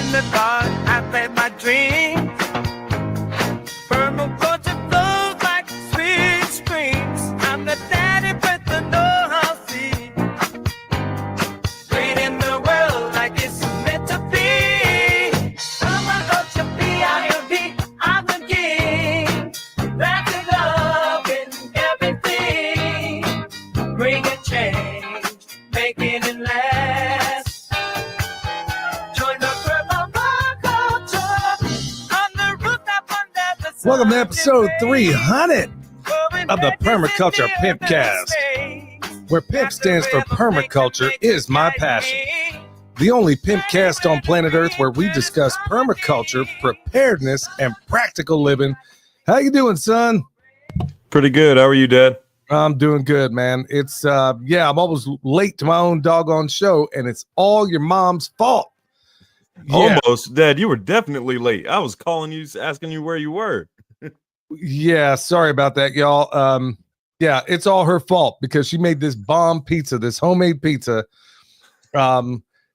in the dark, I fed my dreams. Permaculture flows like sweet streams. I'm the daddy with the know-how seed. Creating the world like it's meant to be. Permaculture, P-I-M-P, I'm the king. That's in love in everything. Bringing change, making it last. Join the permaculture on the rooftop under the sun. Welcome to episode 300 of the Permaculture Pimpcast, where PIMP stands for Permaculture is my passion. The only Pimpcast on planet Earth where we discuss permaculture, preparedness, and practical living. How you doing, son? Pretty good. How are you, Dad? I'm doing good, man. It's I'm always late to my own doggone show, and it's all your mom's fault. Yeah. Almost, Dad. You were definitely late. I was calling you, asking you where you were. Yeah, sorry about that, y'all. Yeah, it's all her fault because she made this bomb pizza, this homemade pizza.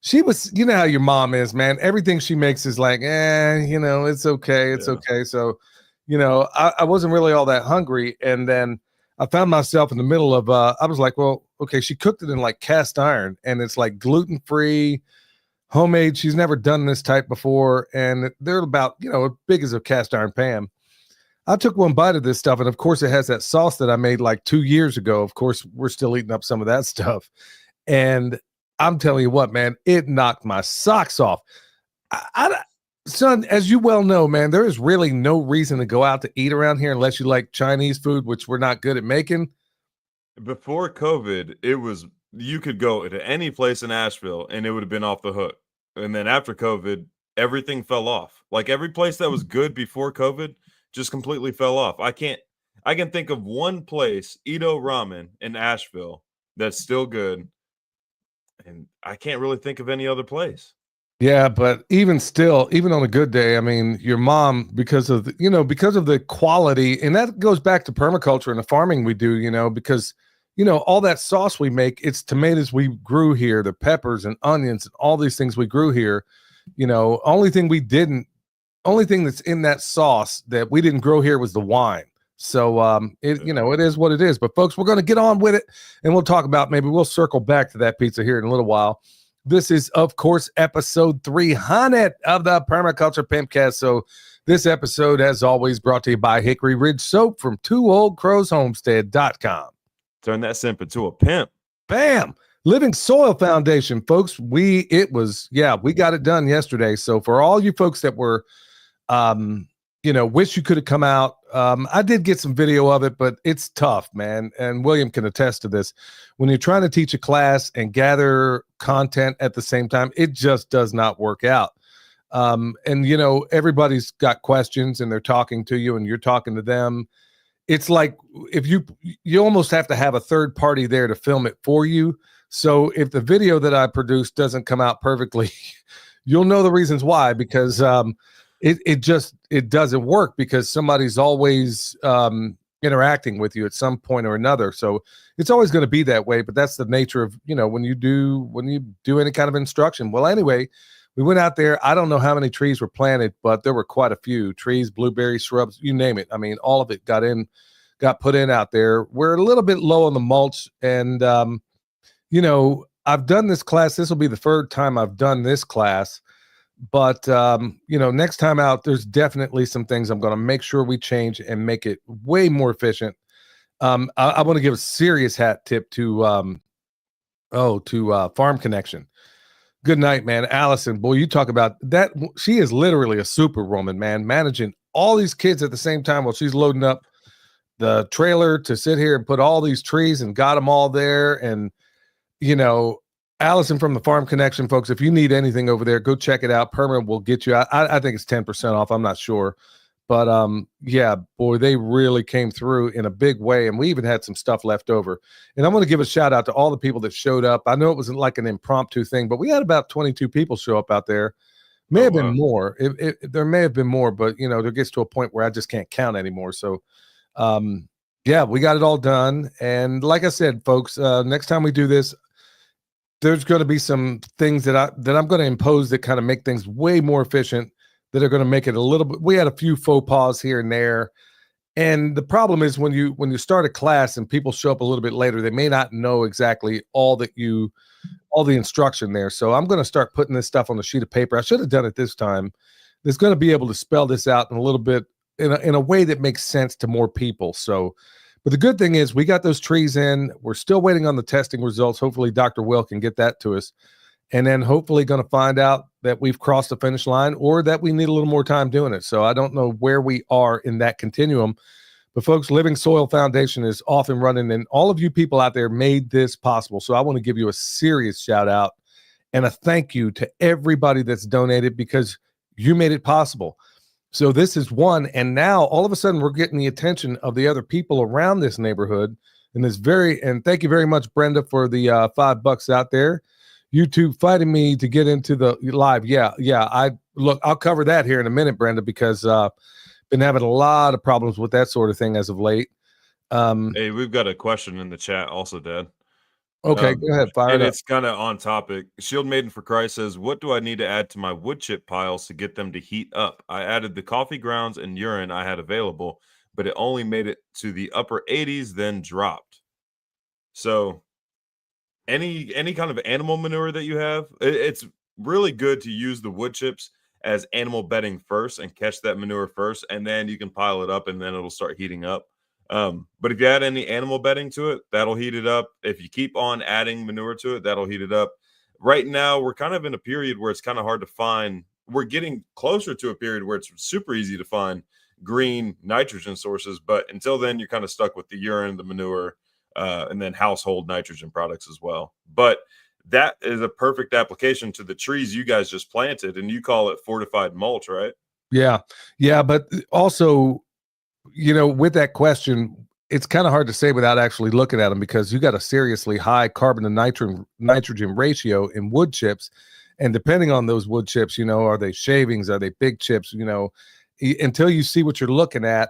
She was, you know how your mom is, man. Everything she makes is like, it's okay, it's okay. So, I wasn't really all that hungry, and then I found myself in the middle of. I was like, well, okay. She cooked it in like cast iron, and it's like gluten free, homemade. She's never done this type before, and they're about as big as a cast iron pan. I took one bite of this stuff, and of course, it has that sauce that I made like 2 years ago. Of course, we're still eating up some of that stuff, and I'm telling you what, man, it knocked my socks off. Son, as you well know, man, there is really no reason to go out to eat around here unless you like Chinese food, which we're not good at making. Before COVID, you could go to any place in Asheville and it would have been off the hook. And then after COVID, everything fell off. Like every place that was good before COVID just completely fell off. I can think of one place, Ito Ramen in Asheville, that's still good. And I can't really think of any other place. Yeah, but even still, even on a good day, I mean, your mom, because of the quality, and that goes back to permaculture and the farming we do, because all that sauce we make, it's tomatoes we grew here, the peppers and onions and all these things we grew here. Only thing that's in that sauce that we didn't grow here was the wine. So it is what it is. But folks, we're going to get on with it, and we'll talk about, maybe we'll circle back to that pizza here in a little while. This is, of course, episode 300 of the Permaculture Pimpcast. So this episode, as always, brought to you by Hickory Ridge Soap from twooldcrowshomestead.com. Turn that simp into a pimp. Bam! Living Soil Foundation, folks. We got it done yesterday. So for all you folks that were, wish you could have come out. I did get some video of it, but it's tough, man. And William can attest to this. When you're trying to teach a class and gather content at the same time, it just does not work out. And everybody's got questions and they're talking to you and you're talking to them. It's like if you almost have to have a third party there to film it for you. So if the video that I produced doesn't come out perfectly, you'll know the reasons why, because it doesn't work, because somebody's always interacting with you at some point or another. So it's always going to be that way, but that's the nature of, when you do any kind of instruction. Well, anyway, we went out there. I don't know how many trees were planted, but there were quite a few trees, blueberry shrubs, you name it. I mean, all of it got put in out there. We're a little bit low on the mulch, and I've done this class. This will be the third time I've done this class. But, next time out, there's definitely some things I'm going to make sure we change and make it way more efficient. I want to give a serious hat tip to Farm Connection. Good night, man. Allison, boy, you talk about that. She is literally a superwoman, man, managing all these kids at the same time while she's loading up the trailer to sit here and put all these trees and got them all there. And, Allison from the Farm Connection, folks, if you need anything over there, go check it out. Perma will get you. I think it's 10% off. I'm not sure. But boy, they really came through in a big way. And we even had some stuff left over. And I want to give a shout out to all the people that showed up. I know it wasn't like an impromptu thing, but we had about 22 people show up out there. May have been more. There may have been more, but there gets to a point where I just can't count anymore. So we got it all done. And like I said, folks, next time we do this, there's going to be some things that I'm going to impose that kind of make things way more efficient, that are going to make it a little bit. We had a few faux pas here and there. And the problem is when you start a class and people show up a little bit later, they may not know exactly all the instruction there. So I'm going to start putting this stuff on a sheet of paper. I should have done it this time. There's going to be able to spell this out in a little bit in a way that makes sense to more people. So, but the good thing is we got those trees in. We're still waiting on the testing results. Hopefully Dr. Will can get that to us. And then hopefully going to find out that we've crossed the finish line or that we need a little more time doing it. So I don't know where we are in that continuum. But folks, Living Soil Foundation is off and running, and all of you people out there made this possible. So I want to give you a serious shout out and a thank you to everybody that's donated, because you made it possible. So this is one, and now all of a sudden we're getting the attention of the other people around this neighborhood. And and thank you very much, Brenda, for the $5 out there. YouTube fighting me to get into the live. Yeah. I'll cover that here in a minute, Brenda, because been having a lot of problems with that sort of thing as of late. Hey, we've got a question in the chat also, Dad. Okay, go ahead. Fire it up. It's kind of on topic. Shield Maiden for Christ says, what do I need to add to my wood chip piles to get them to heat up? I added the coffee grounds and urine I had available, but it only made it to the upper 80s, then dropped. So any kind of animal manure that you have, it's really good to use the wood chips as animal bedding first and catch that manure first, and then you can pile it up and then it'll start heating up. But if you add any animal bedding to it, that'll heat it up. If you keep on adding manure to it, that'll heat it up. Right now, we're kind of in a period where it's kind of hard to find. We're getting closer to a period where it's super easy to find green nitrogen sources. But until then, you're kind of stuck with the urine, the manure, and then household nitrogen products as well. But that is a perfect application to the trees you guys just planted, and you call it fortified mulch, right? Yeah. But also, with that question, it's kind of hard to say without actually looking at them, because you got a seriously high carbon to nitrogen ratio in wood chips. And depending on those wood chips, are they shavings? Are they big chips? Until you see what you're looking at.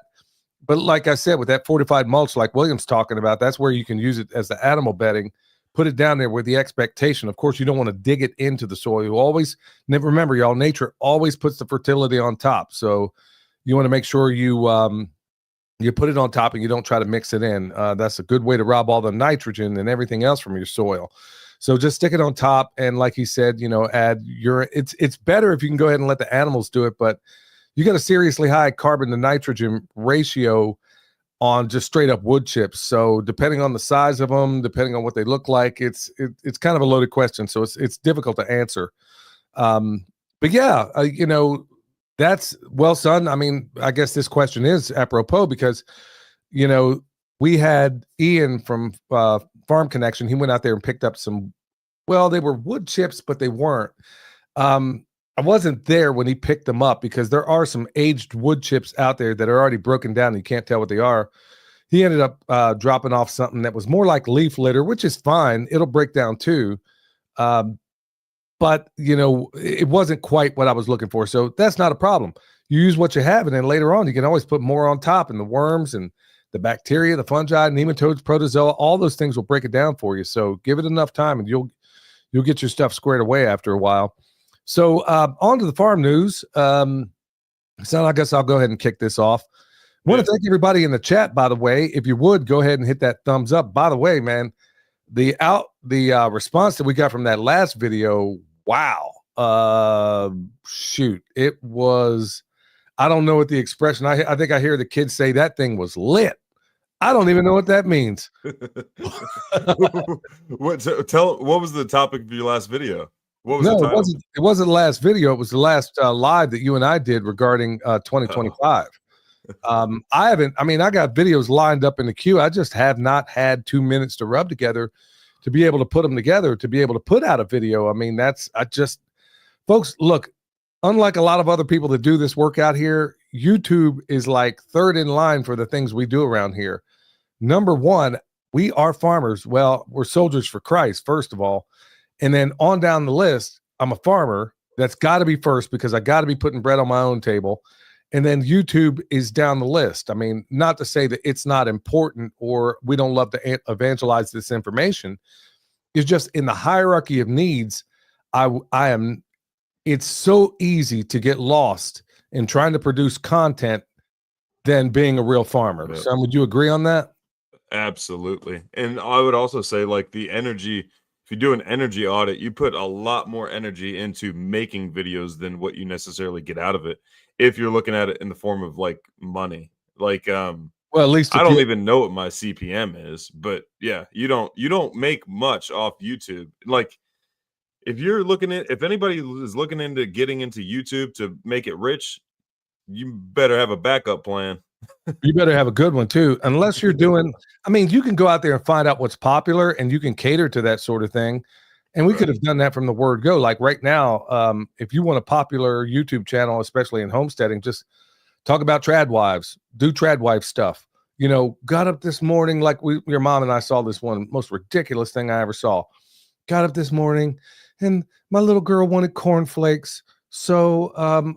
But like I said, with that fortified mulch, like William's talking about, that's where you can use it as the animal bedding. Put it down there with the expectation. Of course, you don't want to dig it into the soil. You always, remember, y'all, nature always puts the fertility on top. So you want to make sure you put it on top and you don't try to mix it in. That's a good way to rob all the nitrogen and everything else from your soil. So just stick it on top. And like he said, add urine. It's better if you can go ahead and let the animals do it, but you got a seriously high carbon to nitrogen ratio on just straight up wood chips. So depending on the size of them, depending on what they look like, it's kind of a loaded question. So it's difficult to answer. But yeah, that's, well, son, I mean, I guess this question is apropos because, we had Ian from Farm Connection. He went out there and picked up some, well, they were wood chips, but they weren't. I wasn't there when he picked them up because there are some aged wood chips out there that are already broken down and you can't tell what they are. He ended up dropping off something that was more like leaf litter, which is fine. It'll break down too. But, it wasn't quite what I was looking for. So that's not a problem. You use what you have, and then later on, you can always put more on top, and the worms and the bacteria, the fungi, nematodes, protozoa, all those things will break it down for you. So give it enough time and you'll get your stuff squared away after a while. So on to the farm news. So I guess I'll go ahead and kick this off. I want to thank everybody in the chat, by the way. If you would, go ahead and hit that thumbs up. By the way, man, the response that we got from that last video, wow. Shoot. It was, I don't know what the expression, I think I hear the kids say that thing was lit. I don't even know what that means. What was the topic of your last video? What was it wasn't the last video. It was the last live that you and I did regarding 2025. I got videos lined up in the queue. I just have not had 2 minutes to rub together to be able to put them together, to be able to put out a video. I mean, folks, look, unlike a lot of other people that do this work out here, YouTube is like third in line for the things we do around here. Number one, we are farmers. Well, we're soldiers for Christ, first of all. And then on down the list, I'm a farmer. That's got to be first because I got to be putting bread on my own table. And then YouTube is down the list. I mean, not to say that it's not important or we don't love to evangelize this information, It's just in the hierarchy of needs. I am. It's so easy to get lost in trying to produce content than being a real farmer. Yeah. Son, would you agree on that? Absolutely. And I would also say, like, the energy, if you do an energy audit, you put a lot more energy into making videos than what you necessarily get out of it. If you're looking at it in the form of like money, like, Well, at least I if don't you, even know what my CPM is, but yeah, you don't make much off YouTube. Like, if anybody is looking into getting into YouTube to make it rich, you better have a backup plan. you better have a good one too. Unless you're doing, I mean, you can go out there and find out what's popular, and you can cater to that sort of thing. And we could Right. have done that from the word go. Like right now, if you want a popular YouTube channel, especially in homesteading, just talk about trad wives, do trad wife stuff. You know, got up this morning, like your mom and I saw this one most ridiculous thing I ever saw. Got up this morning, and my little girl wanted cornflakes. So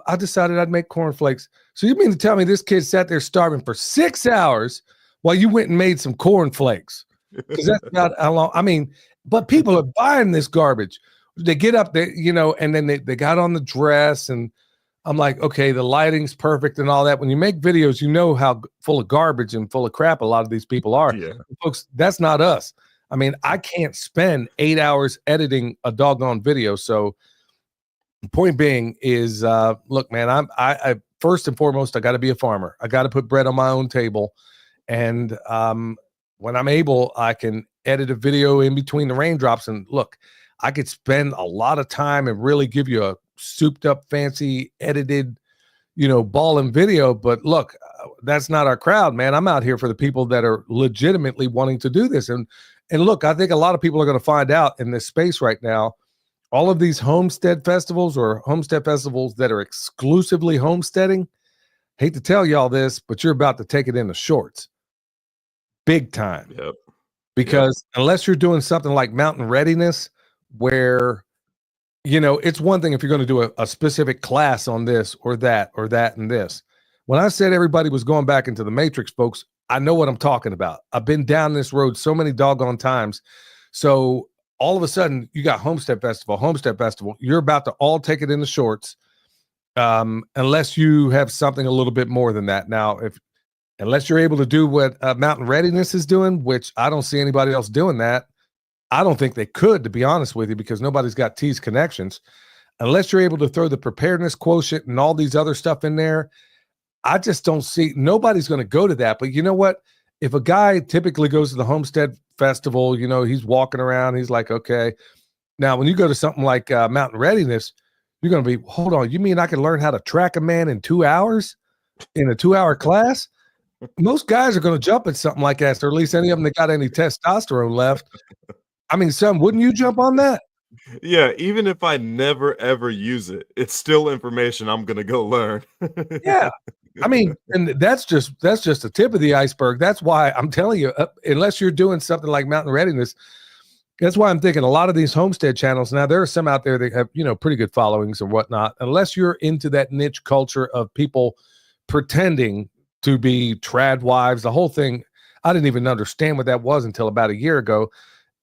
I decided I'd make cornflakes. So you mean to tell me this kid sat there starving for 6 hours while you went and made some cornflakes? Because that's not how long. I mean, but people are buying this garbage. They get up there, you know, and then they got on the dress, and I'm like, okay, the lighting's perfect and all that. When you make videos, you know how full of garbage and full of crap a lot of these people are. Yeah. Folks, that's not us. I mean, I can't spend 8 hours editing a doggone video. So the point being is, look, man, I first and foremost, I got to be a farmer. I got to put bread on my own table. And when I'm able, I can edit a video in between the raindrops. And look, I could spend a lot of time and really give you a souped up, fancy, edited, you know, ball and video. But look, that's not our crowd, man. I'm out here for the people that are legitimately wanting to do this. And look, I think a lot of people are going to find out in this space right now, all of these homestead festivals or homestead festivals that are exclusively homesteading. Hate to tell y'all this, but you're about to take it in the shorts. Big time. Yep. Because unless you're doing something like mountain readiness, where, you know, it's one thing if you're going to do a specific class on this or that and this. When I said everybody was going back into the matrix, folks, I know what I'm talking about. I've been down this road so many doggone times. So all of a sudden you got Homestead Festival. You're about to all take it in the shorts. Unless you have something a little bit more than that. Now, unless you're able to do what Mountain Readiness is doing, which I don't see anybody else doing that. I don't think they could, to be honest with you, because nobody's got T's connections. Unless you're able to throw the preparedness quotient and all these other stuff in there, I just don't see, nobody's going to go to that. But you know what? If a guy typically goes to the Homestead Festival, you know, he's walking around, he's like, okay. Now, when you go to something like Mountain Readiness, you're going to be, hold on, you mean I can learn how to track a man in 2 hours in a 2-hour class? Most guys are going to jump at something like that, or at least any of them that got any testosterone left. I mean, son, wouldn't you jump on that? Yeah, even if I never ever use it, it's still information I'm gonna go learn. Yeah. I mean, and that's just the tip of the iceberg. That's why I'm telling you, unless you're doing something like Mountain Readiness, that's why I'm thinking a lot of these homestead channels. Now, there are some out there that have, you know, pretty good followings and whatnot. Unless you're into that niche culture of people pretending to be trad wives, the whole thing, I didn't even understand what that was until about a year ago.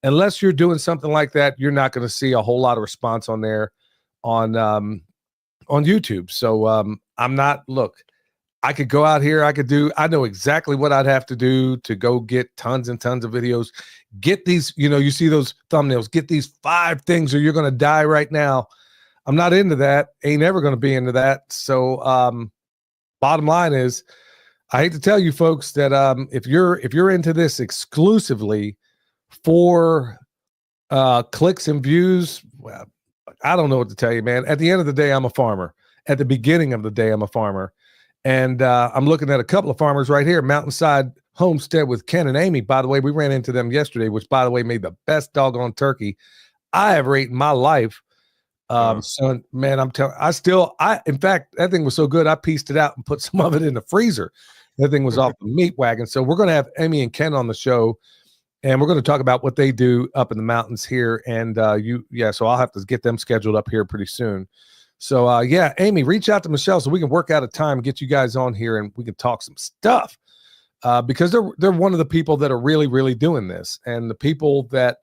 Unless you're doing something like that, you're not going to see a whole lot of response on there on YouTube. So I'm not, look, I could go out here, I know exactly what I'd have to do to go get tons and tons of videos, get these, you know, you see those thumbnails, get these 5 things or you're going to die right now. I'm not into that. Ain't ever going to be into that. So bottom line is, I hate to tell you folks that if you're into this exclusively for clicks and views, well, I don't know what to tell you, man. At the end of the day, I'm a farmer. At the beginning of the day, I'm a farmer. And I'm looking at a couple of farmers right here, Mountainside Homestead with Ken and Amy. By the way, we ran into them yesterday, which, by the way, made the best doggone turkey I ever ate in my life. So, man, in fact, that thing was so good, I pieced it out and put some of it in the freezer. That thing was off the meat wagon. So we're going to have Amy and Ken on the show. And we're going to talk about what they do up in the mountains here. And so I'll have to get them scheduled up here pretty soon. So Amy, reach out to Michelle so we can work out a time, get you guys on here and we can talk some stuff. Because they're one of the people that are really, really doing this. And the people that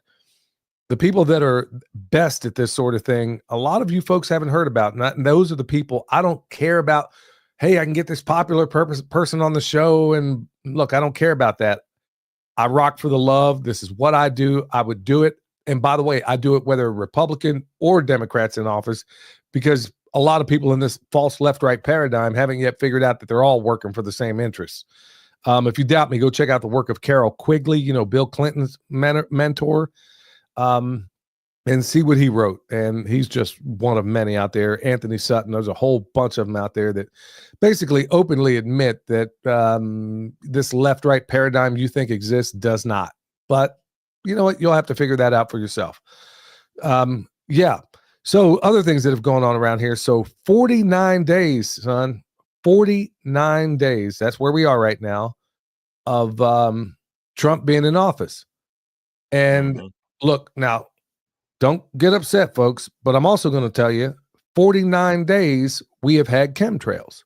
the people that are best at this sort of thing, a lot of you folks haven't heard about. And those are the people I don't care about. Hey, I can get this popular person on the show. And look, I don't care about that. I rock for the love. This is what I do. I would do it. And by the way, I do it whether Republican or Democrats in office, because a lot of people in this false left-right paradigm haven't yet figured out that they're all working for the same interests. If you doubt me, go check out the work of Carroll Quigley, Bill Clinton's mentor, and see what he wrote. And he's just one of many out there. Anthony Sutton, there's a whole bunch of them out there that basically openly admit that this left-right paradigm you think exists does not. But you know what? You'll have to figure that out for yourself. Yeah. So other things that have gone on around here. So 49 days, son, 49 days. That's where we are right now of Trump being in office. And look, now, don't get upset, folks, but I'm also going to tell you 49 days we have had chemtrails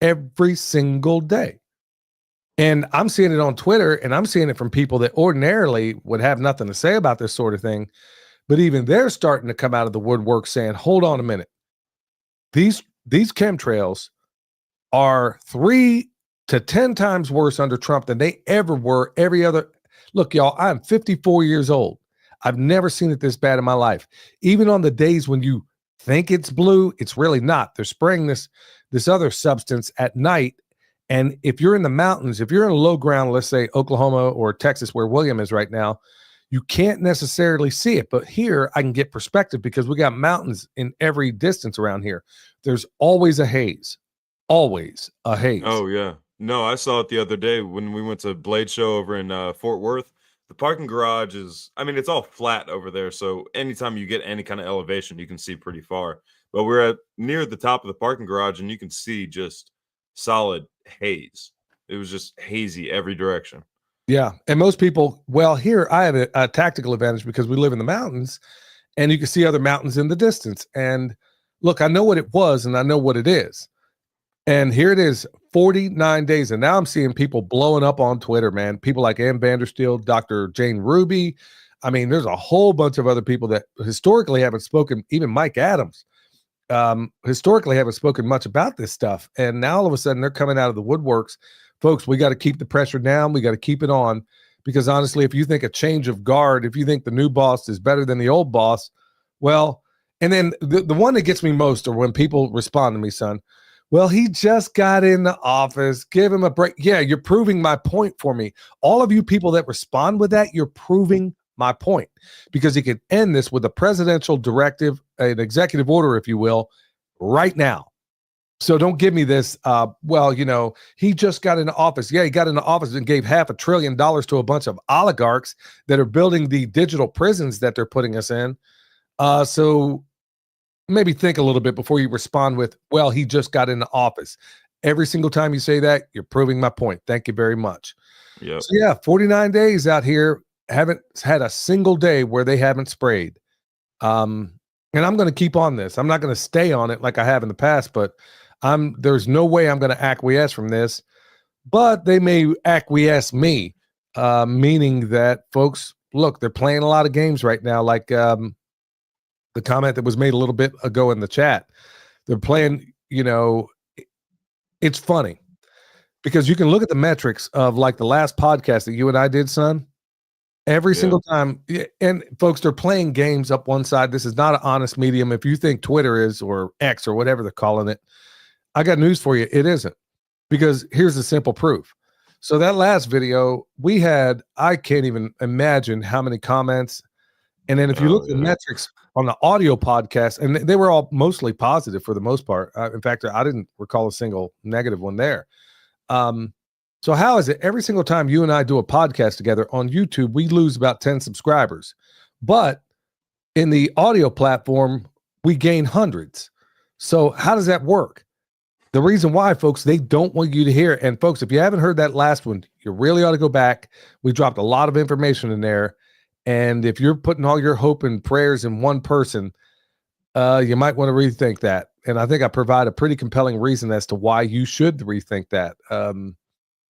every single day. And I'm seeing it on Twitter, and I'm seeing it from people that ordinarily would have nothing to say about this sort of thing. But even they're starting to come out of the woodwork saying, hold on a minute. These chemtrails are 3 to 10 times worse under Trump than they ever were every other. Look, y'all, I'm 54 years old. I've never seen it this bad in my life. Even on the days when you think it's blue, it's really not. They're spraying this other substance at night. And if you're in the mountains, if you're in a low ground, let's say Oklahoma or Texas, where William is right now, you can't necessarily see it. But here I can get perspective because we got mountains in every distance around here. There's always a haze. Always a haze. Oh, yeah. No, I saw it the other day when we went to Blade Show over in Fort Worth. The parking garage is, it's all flat over there. So anytime you get any kind of elevation, you can see pretty far. But we're near the top of the parking garage, and you can see just solid haze. It was just hazy every direction. Yeah. And most people, well, here I have a tactical advantage because we live in the mountains and you can see other mountains in the distance. And look, I know what it was and I know what it is. And here it is, 49 days. And now I'm seeing people blowing up on Twitter, man. People like Ann Vandersteel, Dr. Jane Ruby. There's a whole bunch of other people that historically haven't spoken, even Mike Adams, historically haven't spoken much about this stuff. And now all of a sudden they're coming out of the woodworks. Folks, we got to keep the pressure down. We got to keep it on because honestly, if you think a change of guard, if you think the new boss is better than the old boss, well, and then the one that gets me most are when people respond to me, son. Well, he just got in the office. Give him a break. Yeah, you're proving my point for me. All of you people that respond with that, you're proving my point because he could end this with a presidential directive, an executive order, if you will, right now. So don't give me this, he just got into office. Yeah, he got into office and gave $500 billion to a bunch of oligarchs that are building the digital prisons that they're putting us in. So maybe think a little bit before you respond with, well, he just got into office. Every single time you say that, you're proving my point. Thank you very much. Yep. So yeah, 49 days out here, haven't had a single day where they haven't sprayed. And I'm going to keep on this. I'm not going to stay on it like I have in the past, but there's no way I'm going to acquiesce from this, but they may acquiesce me, meaning that folks, look, they're playing a lot of games right now. Like the comment that was made a little bit ago in the chat, they're playing, it's funny because you can look at the metrics of like the last podcast that you and I did, son, every single time. And folks, they're playing games up one side. This is not an honest medium. If you think Twitter is, or X or whatever they're calling it, I got news for you. It isn't, because here's the simple proof. So that last video we had, I can't even imagine how many comments. And then if you look at the metrics on the audio podcast, and they were all mostly positive for the most part. In fact, I didn't recall a single negative one there. So how is it every single time you and I do a podcast together on YouTube, we lose about 10 subscribers, but in the audio platform, we gain hundreds. So how does that work? The reason why, folks, they don't want you to hear it. And folks, if you haven't heard that last one, you really ought to go back. We dropped a lot of information in there. And if you're putting all your hope and prayers in one person, you might want to rethink that. And I think I provide a pretty compelling reason as to why you should rethink that.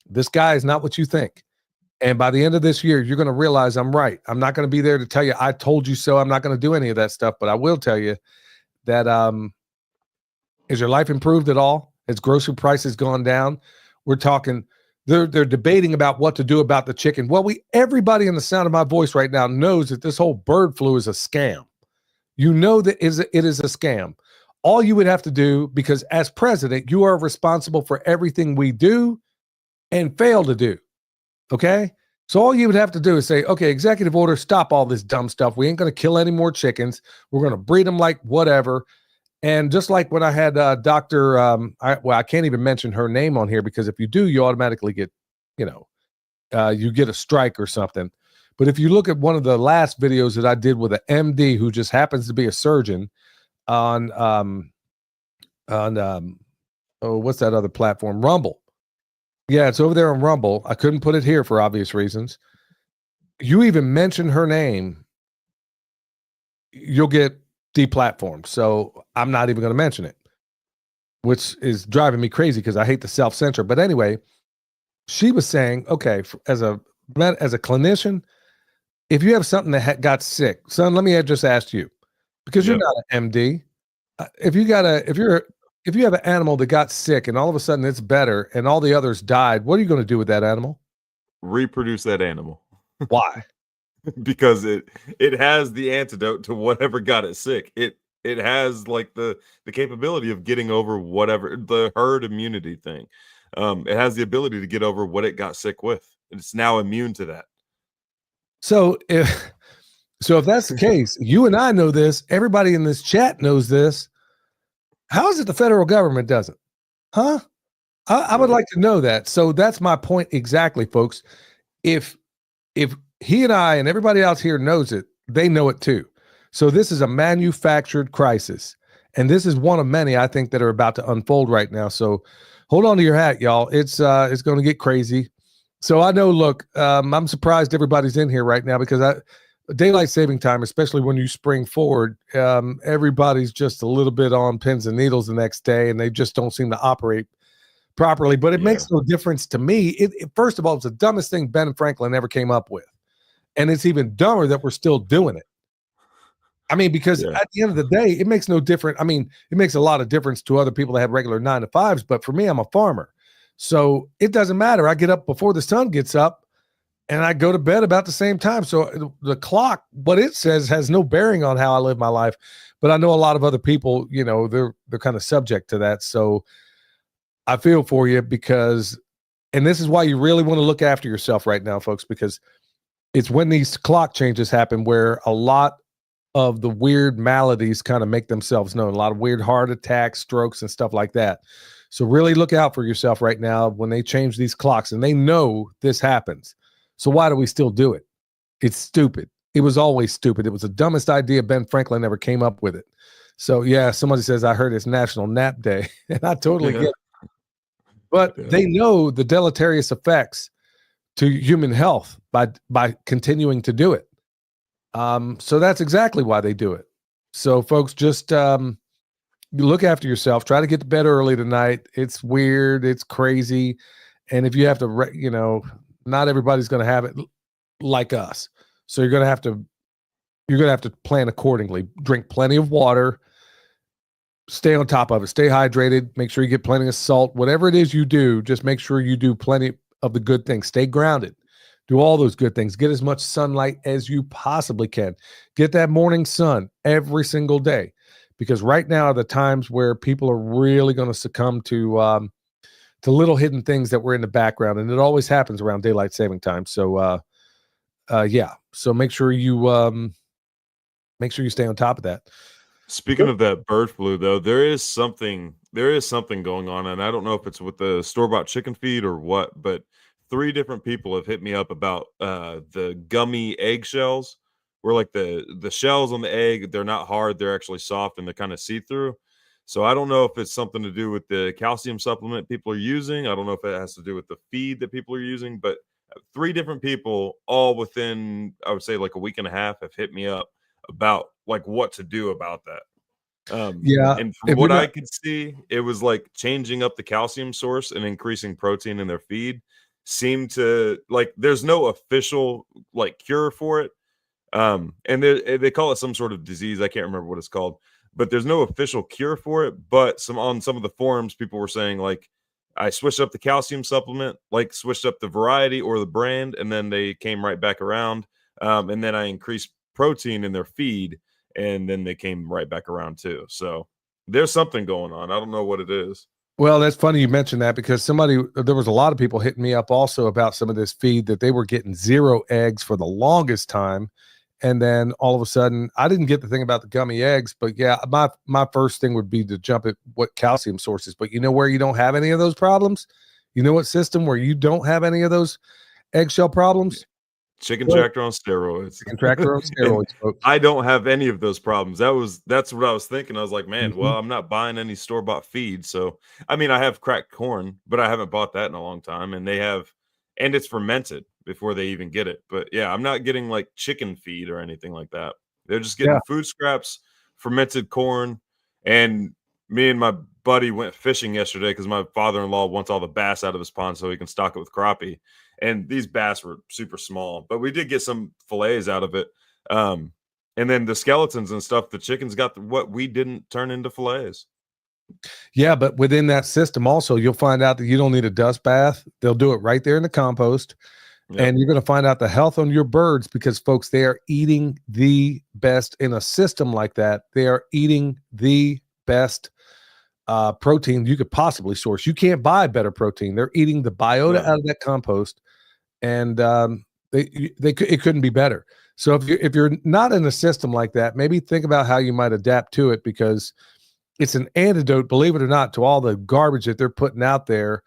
This guy is not what you think. And by the end of this year, you're going to realize I'm right. I'm not going to be there to tell you I told you so. I'm not going to do any of that stuff, but I will tell you that is your life improved at all? Has grocery prices gone down? We're talking they're debating about what to do about the chicken. Well, everybody in the sound of my voice right now knows that this whole bird flu is a scam. You know that it is a scam. All you would have to do, because as president, you are responsible for everything we do and fail to do. Okay? So all you would have to do is say, okay, executive order, stop all this dumb stuff. We ain't going to kill any more chickens. We're going to breed them like whatever. And just like when I had Dr. I can't even mention her name on here, because if you do, you automatically get, you get a strike or something. But if you look at one of the last videos that I did with an MD who just happens to be a surgeon on what's that other platform? Rumble. Yeah, it's over there on Rumble. I couldn't put it here for obvious reasons. You even mention her name, you'll get deplatformed. So I'm not even going to mention it, which is driving me crazy because I hate the self-censor. But anyway, she was saying, okay, as a clinician, if you have something that got sick, son, let me just ask you, because you're not an MD. If you have an animal that got sick and all of a sudden it's better and all the others died, what are you going to do with that animal? Reproduce that animal. Why? Because it has the antidote to whatever got it sick. It has like the capability of getting over whatever, the herd immunity thing. It has the ability to get over what it got sick with. It's now immune to that. So if that's the case, you and I know this, everybody in this chat knows this. How is it the federal government doesn't? Huh? I would like to know that. So that's my point exactly, folks. If he and I and everybody else here knows it, they know it too. So this is a manufactured crisis. And this is one of many, I think, that are about to unfold right now. So hold on to your hat, y'all. It's going to get crazy. So I know, look, I'm surprised everybody's in here right now because daylight saving time, especially when you spring forward, everybody's just a little bit on pins and needles the next day, and they just don't seem to operate properly. But it makes no difference to me. First of all, it's the dumbest thing Ben Franklin ever came up with. And it's even dumber that we're still doing it. I mean, because at the end of the day, it makes no difference. I mean, it makes a lot of difference to other people that have regular 9-to-5s, but for me, I'm a farmer. So it doesn't matter. I get up before the sun gets up and I go to bed about the same time. So the clock, what it says, has no bearing on how I live my life. But I know a lot of other people, they're kind of subject to that. So I feel for you and this is why you really want to look after yourself right now, folks, because it's when these clock changes happen where a lot of the weird maladies kind of make themselves known. A lot of weird heart attacks, strokes, and stuff like that. So really look out for yourself right now when they change these clocks, and they know this happens. So why do we still do it? It's stupid. It was always stupid. It was the dumbest idea. Ben Franklin never came up with it. So yeah, somebody says, I heard it's National Nap Day, and I totally get it. But they know the deleterious effects to human health by continuing to do it. So that's exactly why they do it. So folks, just look after yourself. Try to get to bed early tonight. It's weird. It's crazy. And if you have to, not everybody's going to have it like us. So you're going to have to plan accordingly. Drink plenty of water. Stay on top of it. Stay hydrated. Make sure you get plenty of salt. Whatever it is you do, just make sure you do plenty of the good things. Stay grounded. Do all those good things. Get as much sunlight as you possibly can. Get that morning sun every single day, because right now are the times where people are really going to succumb to little hidden things that were in the background, and it always happens around daylight saving time. So, So make sure you stay on top of that. Speaking of that bird flu, though, there is something going on, and I don't know if it's with the store-bought chicken feed or what, but 3 different people have hit me up about the gummy eggshells, where like the shells on the egg, they're not hard, they're actually soft and they're kind of see-through. So I don't know if it's something to do with the calcium supplement people are using. I don't know if it has to do with the feed that people are using, but 3 different people, all within, I would say, like a week and a half, have hit me up about like what to do about that. And from what I could see, it was like changing up the calcium source and increasing protein in their feed. seem to like. There's no official like cure for it, and they call it some sort of disease. I can't remember what it's called, but there's no official cure for it. But on some of the forums, people were saying like, I switched up the calcium supplement, like switched up the variety or the brand, and then they came right back around. And then I increased protein in their feed, and then they came right back around too. So there's something going on. I don't know what it is. Well, that's funny you mentioned that, because there was a lot of people hitting me up also about some of this feed, that they were getting 0 eggs for the longest time. And then all of a sudden, I didn't get the thing about the gummy eggs, but yeah, my first thing would be to jump at what calcium sources. But you know where you don't have any of those problems? You know what system where you don't have any of those eggshell problems? Chicken tractor on steroids. Chicken tractor on steroids, folks. I don't have any of those problems. That's what I was thinking. I was like, man, Mm-hmm. well, I'm not buying any store-bought feed. So I mean, I have cracked corn, but I haven't bought that in a long time. And it's fermented before they even get it. But yeah, I'm not getting like chicken feed or anything like that. They're just getting food scraps, fermented corn. And me and my buddy went fishing yesterday because my father-in-law wants all the bass out of his pond so he can stock it with crappie. And these bass were super small, but we did get some fillets out of it. And then the skeletons and stuff, the chickens got what we didn't turn into fillets. Yeah, but within that system also, you'll find out that you don't need a dust bath. They'll do it right there in the compost. Yep. And you're going to find out the health on your birds, because folks, they are eating the best in a system like that. They are eating the best protein you could possibly source. You can't buy better protein. They're eating the biota out of that compost, and it couldn't be better. So if you're not in a system like that, maybe think about how you might adapt to it, because it's an antidote, believe it or not, to all the garbage that they're putting out there.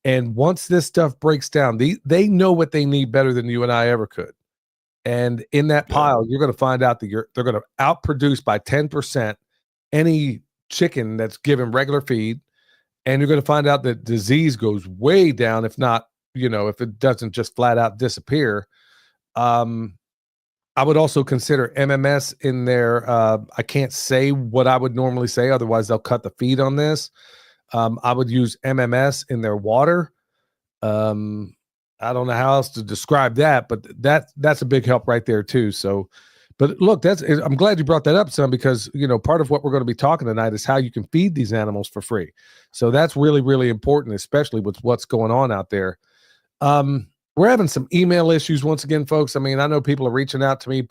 And once this stuff breaks down, they know what they need better than you and I ever could. And in that pile, you're going to find out that they're going to outproduce by 10% any chicken that's given regular feed. And you're going to find out that disease goes way down, if not, if it doesn't just flat out disappear. I would also consider MMS in there. I can't say what I would normally say, otherwise they'll cut the feed on this. I would use MMS in their water. I don't know how else to describe that, but that's a big help right there too. So, but look, I'm glad you brought that up, son, because part of what we're going to be talking tonight is how you can feed these animals for free. So that's really, really important, especially with what's going on out there. We're having some email issues once again, folks. I mean, I know people are reaching out to me,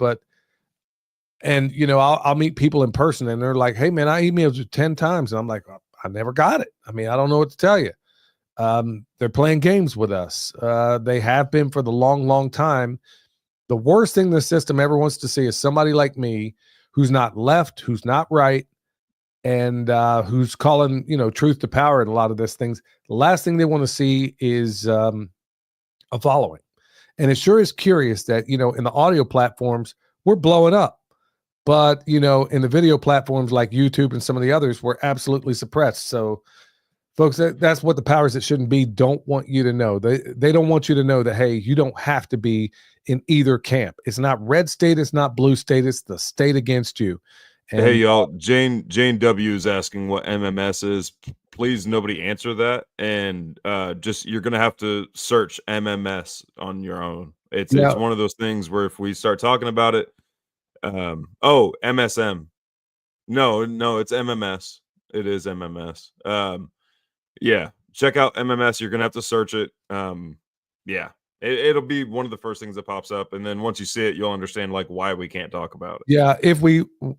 I'll meet people in person and they're like, hey man, I emailed you 10 times. And I'm like, I never got it. I mean, I don't know what to tell you. They're playing games with us. They have been for the long, long time. The worst thing the system ever wants to see is somebody like me who's not left, who's not right, and who's calling, truth to power and a lot of these things. The last thing they want to see is a following. And it sure is curious that, in the audio platforms, we're blowing up. But, in the video platforms like YouTube and some of the others, we're absolutely suppressed. So, folks, that's what the powers that shouldn't be don't want you to know. They don't want you to know that, hey, you don't have to be in either camp. It's not red state. It's not blue state. It's the state against you. And, hey, y'all, Jane W is asking what MMS is. Please, nobody answer that. And you're going to have to search MMS on your own. It's one of those things where if we start talking about it, MSM. No, it's MMS. It is MMS. Check out MMS. You're going to have to search it. It'll be one of the first things that pops up. And then once you see it, you'll understand like why we can't talk about it. Yeah.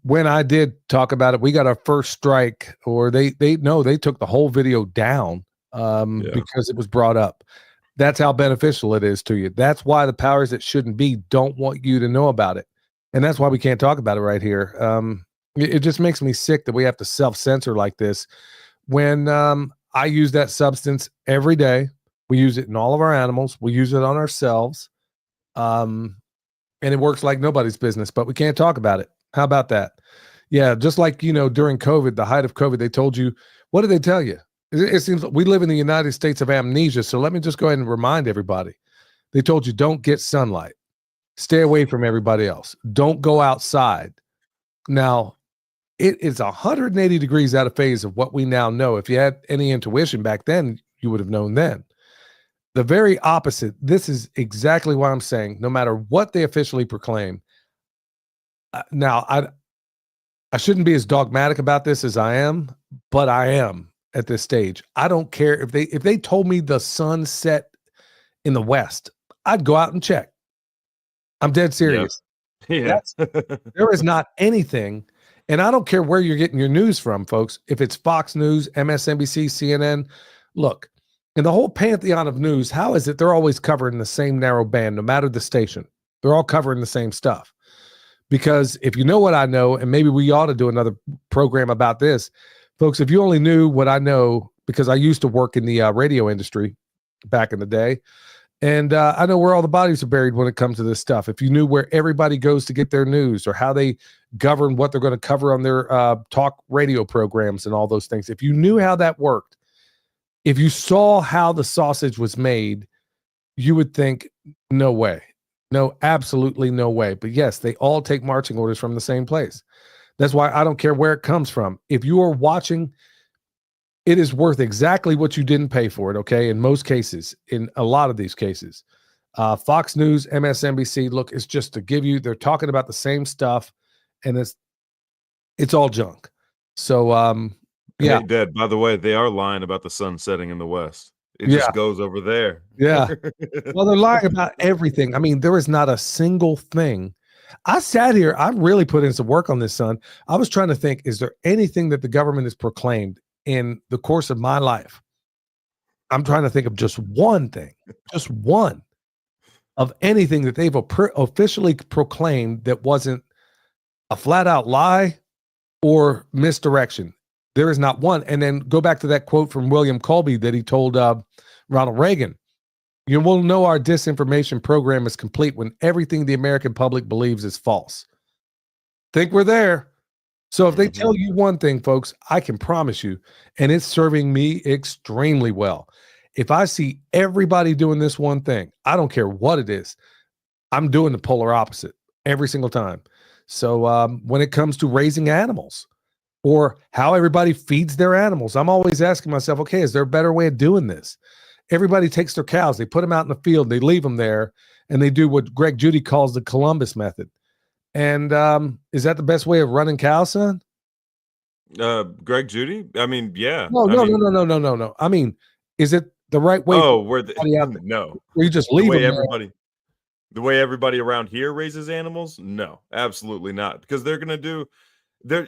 When I did talk about it, we got our first strike, or they took the whole video down because it was brought up. That's how beneficial it is to you. That's why the powers that shouldn't be don't want you to know about it. And that's why we can't talk about it right here. It just makes me sick that we have to self-censor like this. When I use that substance every day, we use it in all of our animals. We use it on ourselves. And it works like nobody's business, but we can't talk about it. How about that? Yeah, just like, during COVID, the height of COVID, they told you, what did they tell you? It seems like we live in the United States of amnesia. So let me just go ahead and remind everybody. They told you don't get sunlight. Stay away from everybody else. Don't go outside. Now, it is 180 degrees out of phase of what we now know. If you had any intuition back then, you would have known then. The very opposite. This is exactly what I'm saying. No matter what they officially proclaim, now I shouldn't be as dogmatic about this as I am, but I am at this stage. I don't care if they told me the sun set in the west, I'd go out and check. I'm dead serious. Yeah. There is not anything, and I don't care where you're getting your news from, folks. If it's Fox News, MSNBC, CNN, look, in the whole pantheon of news, how is it they're always covering the same narrow band, no matter the station? They're all covering the same stuff. Because if you know what I know, and maybe we ought to do another program about this, folks, if you only knew what I know, because I used to work in the radio industry back in the day, and I know where all the bodies are buried when it comes to this stuff. If you knew where everybody goes to get their news or how they govern what they're going to cover on their talk radio programs and all those things, if you knew how that worked, if you saw how the sausage was made, you would think, no way. No, absolutely no way. But yes, they all take marching orders from the same place. That's why I don't care where it comes from. If you are watching, it is worth exactly what you didn't pay for it, okay? In most cases, in a lot of these cases. Fox News, MSNBC, look, it's just to give you, they're talking about the same stuff, and it's all junk. So, yeah. Hey, Dad, by the way, they are lying about the sun setting in the west. It just goes over there. Yeah. Well, they're lying about everything. I mean, there is not a single thing. I sat here, I really put in some work on this, son. I was trying to think, is there anything that the government has proclaimed in the course of my life? I'm trying to think of just one thing, just one of anything that they've officially proclaimed that wasn't a flat out lie or misdirection. There is not one. And then go back to that quote from William Colby that he told Ronald Reagan. You will know our disinformation program is complete when everything the American public believes is false. Think we're there. So if they tell you one thing, folks, I can promise you, and it's serving me extremely well. If I see everybody doing this one thing, I don't care what it is, I'm doing the polar opposite every single time. So when it comes to raising animals, or how everybody feeds their animals, I'm always asking myself, okay, is there a better way of doing this? Everybody takes their cows, they put them out in the field, they leave them there, and they do what Greg Judy calls the Columbus method. And is that the best way of running cows, son? Greg Judy? I mean, yeah. No. I mean, is it the right way? Oh, no. Where you just leave the way everybody around here raises animals? No, absolutely not. Because they're gonna do.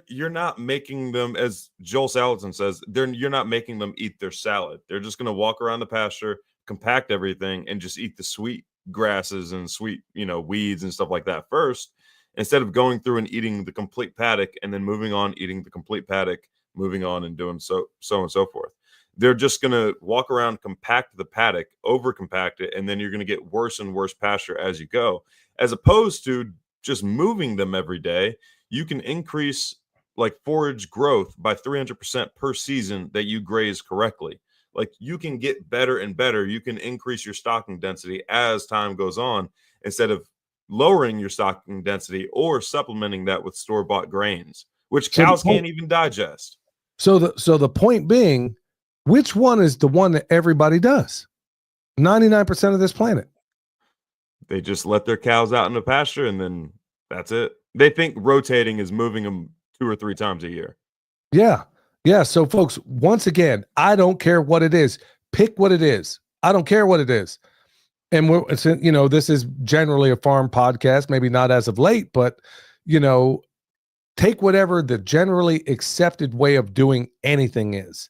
You're not making them, as Joel Salatin says, you're not making them eat their salad. They're just going to walk around the pasture, compact everything, and just eat the sweet grasses and sweet, weeds and stuff like that first, instead of going through and eating the complete paddock and then moving on, eating the complete paddock, moving on and doing so and so forth. They're just going to walk around, compact the paddock, over compact it, and then you're going to get worse and worse pasture as you go, as opposed to just moving them every day. You can increase like forage growth by 300% per season that you graze correctly. Like you can get better and better. You can increase your stocking density as time goes on, instead of lowering your stocking density or supplementing that with store-bought grains, which cows can't even digest. So the point being, which one is the one that everybody does? 99% of this planet. They just let their cows out in the pasture, and then that's it. They think rotating is moving them 2 or 3 times a year. Yeah. Yeah. So folks, once again, I don't care what it is. Pick what it is. I don't care what it is. And this is generally a farm podcast, maybe not as of late, but take whatever the generally accepted way of doing anything is,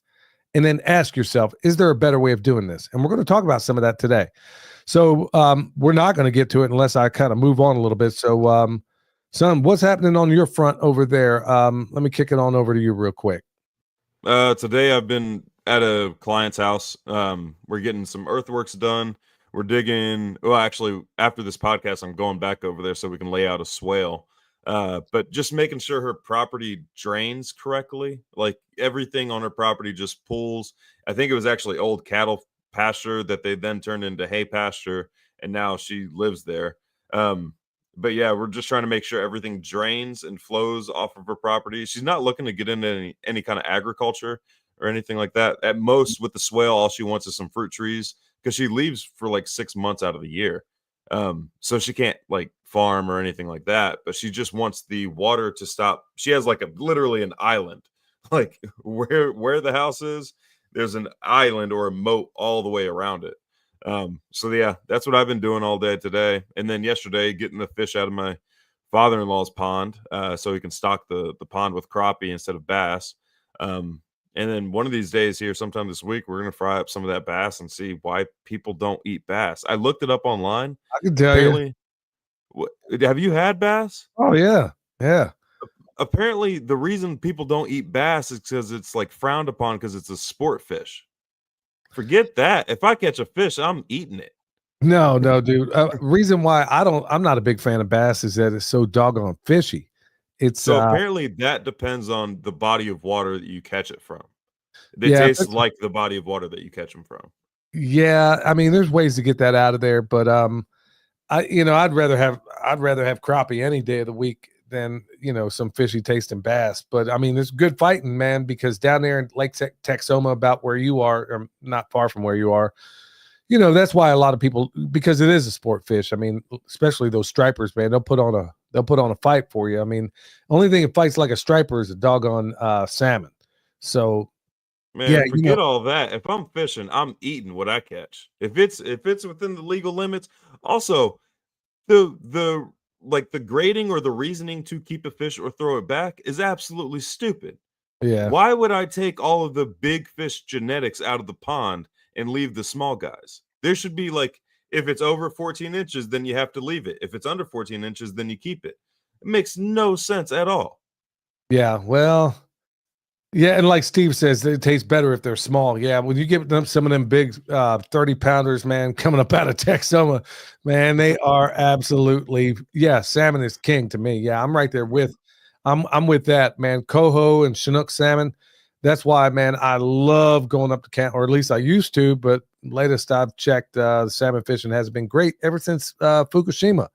and then ask yourself, is there a better way of doing this? And we're going to talk about some of that today. So we're not going to get to it unless I kind of move on a little bit. So son, what's happening on your front over there? Let me kick it on over to you real quick. Today I've been at a client's house. We're getting some earthworks done. We're digging. Well, actually, after this podcast, I'm going back over there so we can lay out a swale. But just making sure her property drains correctly. Like everything on her property just pools. I think it was actually old cattle pasture that they then turned into hay pasture, and now she lives there. But yeah, we're just trying to make sure everything drains and flows off of her property. She's not looking to get into any kind of agriculture or anything like that. At most, with the swale, all she wants is some fruit trees, because she leaves for like 6 months out of the year. So she can't like farm or anything like that, but she just wants the water to stop. She has like literally an island, like where the house is, there's an island or a moat all the way around it. So yeah, that's what I've been doing all day today. And then yesterday, getting the fish out of my father-in-law's pond, so he can stock the pond with crappie instead of bass. And then one of these days here, sometime this week, we're gonna fry up some of that bass and see why people don't eat bass. I looked it up online. I can tell you. Apparently, have you had bass? Oh yeah, yeah. Apparently, the reason people don't eat bass is because it's like frowned upon because it's a sport fish. Forget that. If I catch a fish, I'm eating it. No, dude. Reason why I'm not a big fan of bass is that it's so doggone fishy. It's So apparently that depends on the body of water that you catch it from. They Yeah, taste like the body of water that you catch them from. yeah. I mean, there's ways to get that out of there, but I'd rather have crappie any day of the week than some fishy tasting bass. But I mean, it's good fighting, man, because down there in Lake Texoma, about where you are, or not far from where you are, that's why a lot of people, because it is a sport fish. I mean, especially those stripers, man, they'll put on a fight for you. I mean, only thing that fights like a striper is a doggone salmon. So Man, yeah, forget all that. If I'm fishing, I'm eating what I catch. If it's within the legal limits. Also, the like the grading or the reasoning to keep a fish or throw it back is absolutely stupid. yeah. Why would I take all of the big fish genetics out of the pond and leave the small guys? There should be like, if it's over 14 inches, then you have to leave it. If it's under 14 inches, then you keep it. It makes no sense at all. Yeah, well, yeah, and like Steve says, it tastes better if they're small. Yeah, when you get them some of them big 30-pounders, man, coming up out of Texoma, man, they are absolutely, yeah, salmon is king to me. Yeah, I'm right there with I'm with that, man. Coho and Chinook salmon. That's why, man, I love going up to camp, or at least I used to, but latest I've checked, the salmon fishing has been great ever since Fukushima.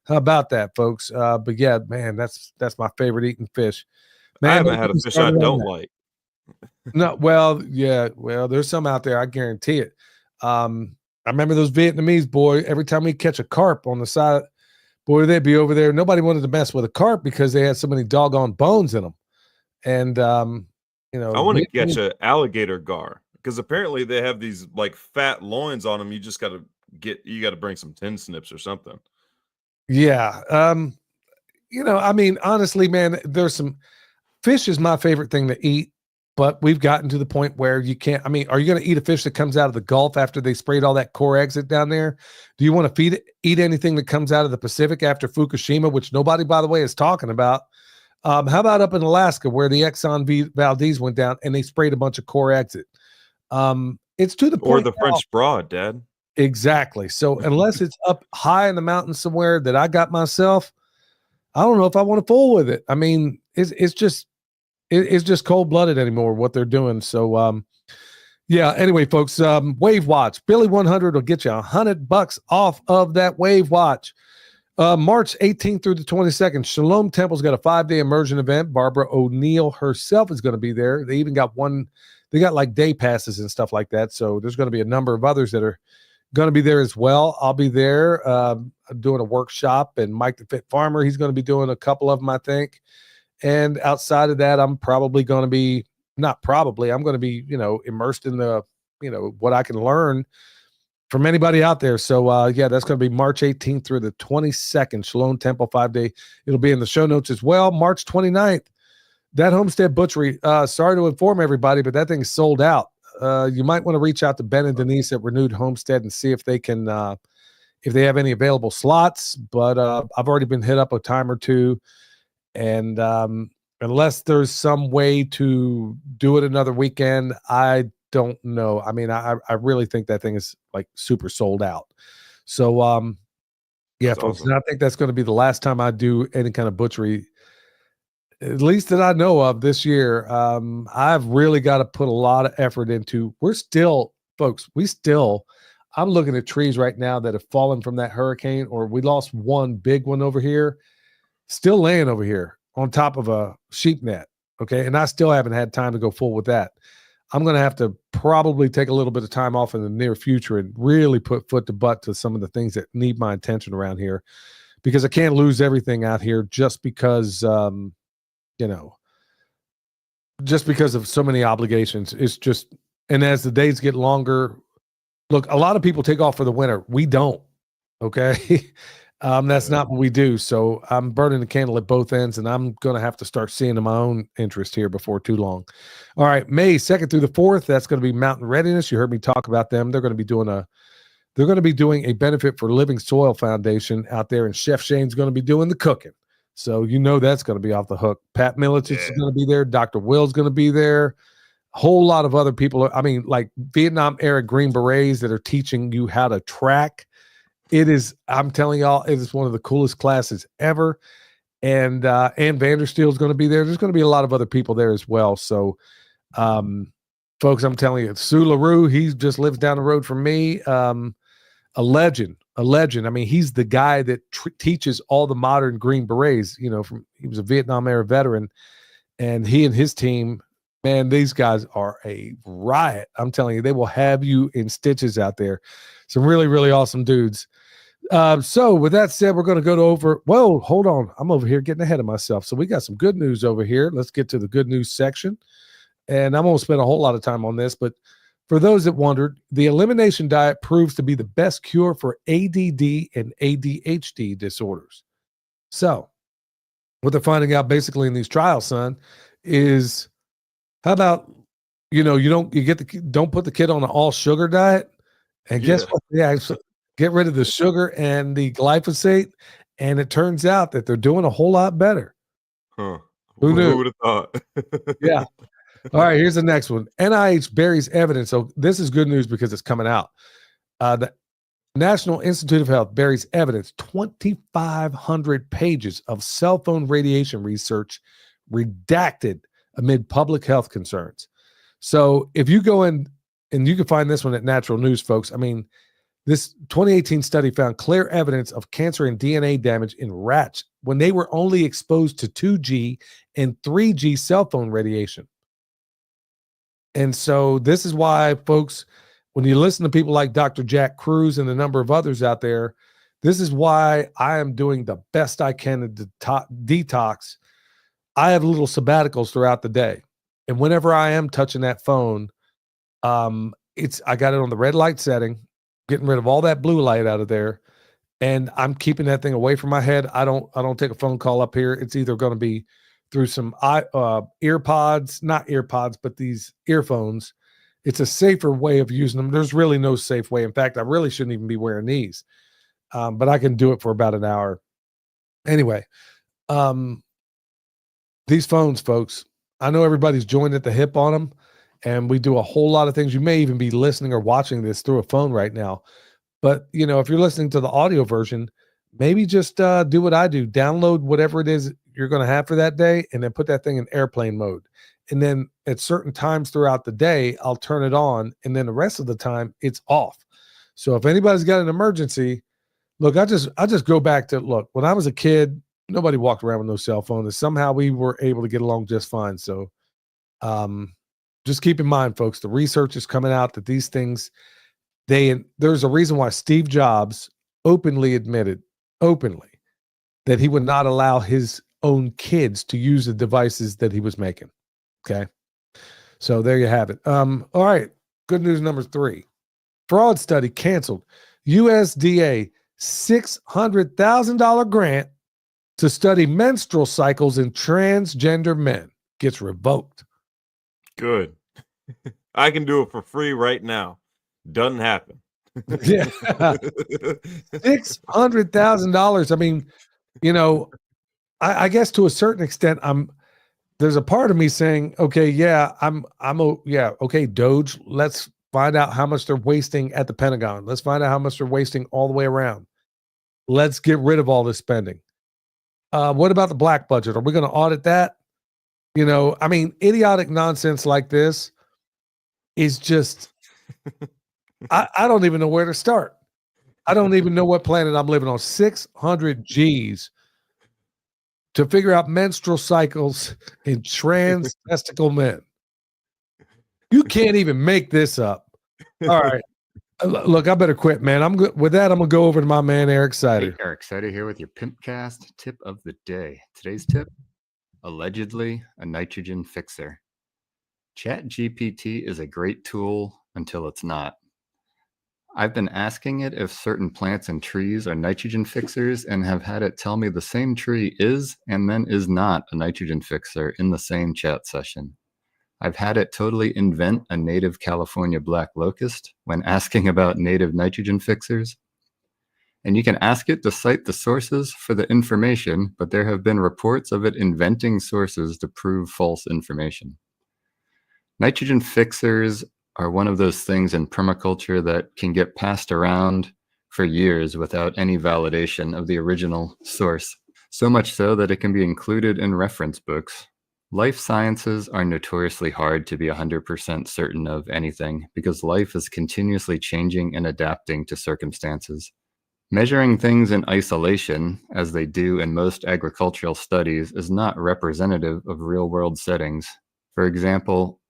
How about that, folks? But yeah, man, that's my favorite eating fish. Man, I haven't had a fish I don't like. No, well, yeah, well, there's some out there, I guarantee it. I remember those Vietnamese, boy, every time we catch a carp on the side, boy, they'd be over there. Nobody wanted to mess with a carp because they had so many doggone bones in them. And I want to catch an alligator gar because apparently they have these like fat loins on them. You just got to bring some tin snips or something. Yeah. I mean, honestly, man, there's some fish is my favorite thing to eat, but we've gotten to the point where you can't. I mean, are you going to eat a fish that comes out of the Gulf after they sprayed all that core exit down there? Do you want to eat anything that comes out of the Pacific after Fukushima, which nobody, by the way, is talking about? How about up in Alaska where the Exxon Valdez went down and they sprayed a bunch of core exit? It's to the point. Or the French Broad, Dad. Exactly. So unless it's up high in the mountain somewhere that I got myself, I don't know if I want to fool with it. I mean, it's just cold blooded anymore what they're doing. So yeah. Anyway, folks, Wave Watch Billy 100 will get you $100 off of that Wave Watch. March 18th through the 22nd, Shalom Temple's got a 5-day immersion event. Barbara O'Neill herself is going to be there. They even got they got like day passes and stuff like that. So there's going to be a number of others that are going to be there as well. I'll be there doing a workshop, and Mike the Fit Farmer, he's going to be doing a couple of them, I think. And outside of that, I'm probably going to be, not probably, I'm going to be, immersed in the, what I can learn from anybody out there. So yeah, that's going to be March 18th through the 22nd, Shalom Temple 5-day. It'll be in the show notes as well. March 29th, that Homestead Butchery. Sorry to inform everybody, but that thing is sold out. You might want to reach out to Ben and Denise at Renewed Homestead and see if they can, if they have any available slots. But I've already been hit up a time or two, and unless there's some way to do it another weekend, I don't know. I mean, I really think that thing is like super sold out. So yeah, That's folks, awesome. and I think that's going to be the last time I do any kind of butchery, at least that I know of this year. I've really got to put a lot of effort into. I'm looking at trees right now that have fallen from that hurricane, or we lost one big one over here, still laying over here on top of a sheep net. Okay. And I still haven't had time to go full with that. I'm going to have to probably take a little bit of time off in the near future and really put foot to butt to some of the things that need my attention around here, because I can't lose everything out here just because, just because of so many obligations. It's just, and as the days get longer, look, a lot of people take off for the winter. We don't. Okay. That's not what we do. So I'm burning the candle at both ends, and I'm going to have to start seeing my own interest here before too long. All right. May 2nd through the 4th. That's going to be Mountain Readiness. You heard me talk about them. They're going to be doing a benefit for Living Soil Foundation out there, and Chef Shane's going to be doing the cooking. So that's going to be off the hook. Pat Miletich is going to be there. Dr. Will's going to be there. A whole lot of other people. I mean, like Vietnam era Green Berets that are teaching you how to track. It is, I'm telling y'all, it is one of the coolest classes ever. And Ann Vandersteel is going to be there. There's going to be a lot of other people there as well. So, folks, I'm telling you, Sue LaRue, he just lives down the road from me. A legend. I mean, he's the guy that teaches all the modern Green Berets, he was a Vietnam era veteran, and he and his team, man, these guys are a riot. I'm telling you, they will have you in stitches out there. Some really, really awesome dudes. So with that said, we're going to go whoa, hold on. I'm over here getting ahead of myself. So we got some good news over here. Let's get to the good news section. And I'm going to spend a whole lot of time on this, but for those that wondered, the elimination diet proves to be the best cure for ADD and ADHD disorders. So what they're finding out basically in these trials, son, is how about, don't put the kid on an all sugar diet, and guess what? Yeah, get rid of the sugar and the glyphosate, and it turns out that they're doing a whole lot better. Huh. Who knew? Who would have thought? Yeah. All right, here's the next one. NIH buries evidence. So this is good news because it's coming out. The National Institute of Health buries evidence, 2,500 pages of cell phone radiation research redacted amid public health concerns. So if you go in, and you can find this one at Natural News, folks. I mean, this 2018 study found clear evidence of cancer and DNA damage in rats when they were only exposed to 2G and 3G cell phone radiation. And so this is why, folks, when you listen to people like Dr. Jack Cruz and a number of others out there, this is why I am doing the best I can to detox. I have little sabbaticals throughout the day. And whenever I am touching that phone, I got it on the red light setting, getting rid of all that blue light out of there. And I'm keeping that thing away from my head. I don't take a phone call up here. It's either going to be through some earpods, not earpods, but these earphones. It's a safer way of using them. There's really no safe way. In fact, I really shouldn't even be wearing these, but I can do it for about an hour. Anyway, these phones, folks, I know everybody's joined at the hip on them, and we do a whole lot of things. You may even be listening or watching this through a phone right now. But, if you're listening to the audio version, maybe just do what I do. Download whatever it is you're going to have for that day, and then put that thing in airplane mode. And then at certain times throughout the day, I'll turn it on, and then the rest of the time it's off. So if anybody's got an emergency, look, I just go back to, look, when I was a kid, nobody walked around with no cell phone, and somehow we were able to get along just fine. So just keep in mind, folks, the research is coming out that these things, there's a reason why Steve Jobs openly admitted that he would not allow his own kids to use the devices that he was making. Okay. So there you have it. All right. Good news number 3. Fraud study canceled. USDA $600,000 grant to study menstrual cycles in transgender men gets revoked. Good. I can do it for free right now. Doesn't happen. Yeah. $600,000. I mean, I guess to a certain extent, there's a part of me saying, okay, yeah, okay, Doge, let's find out how much they're wasting at the Pentagon. Let's find out how much they're wasting all the way around. Let's get rid of all this spending. What about the black budget? Are we going to audit that? Idiotic nonsense like this is just, I don't even know where to start. I don't even know what planet I'm living on. 600 G's to figure out menstrual cycles in trans testicle men. You can't even make this up. All right. Look, I better quit, man. I'm good with that. I'm gonna go over to my man Eric Hey, Sider. Eric Sider here with your Pimpcast tip of the day. Today's tip, allegedly a nitrogen fixer. ChatGPT is a great tool until it's not. I've been asking it if certain plants and trees are nitrogen fixers and have had it tell me the same tree is and then is not a nitrogen fixer in the same chat session. I've had it totally invent a native California black locust when asking about native nitrogen fixers. And you can ask it to cite the sources for the information, but there have been reports of it inventing sources to prove false information. Nitrogen fixers are one of those things in permaculture that can get passed around for years without any validation of the original source, so much so that it can be included in reference books. Life sciences are notoriously hard to be 100% certain of anything because life is continuously changing and adapting to circumstances. Measuring things in isolation, as they do in most agricultural studies, is not representative of real-world settings. For example,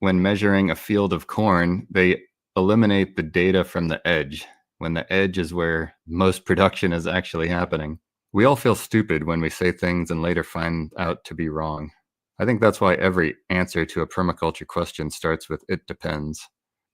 when measuring a field of corn, they eliminate the data from the edge, when the edge is where most production is actually happening. We all feel stupid when we say things and later find out to be wrong. I think that's why every answer to a permaculture question starts with "it depends."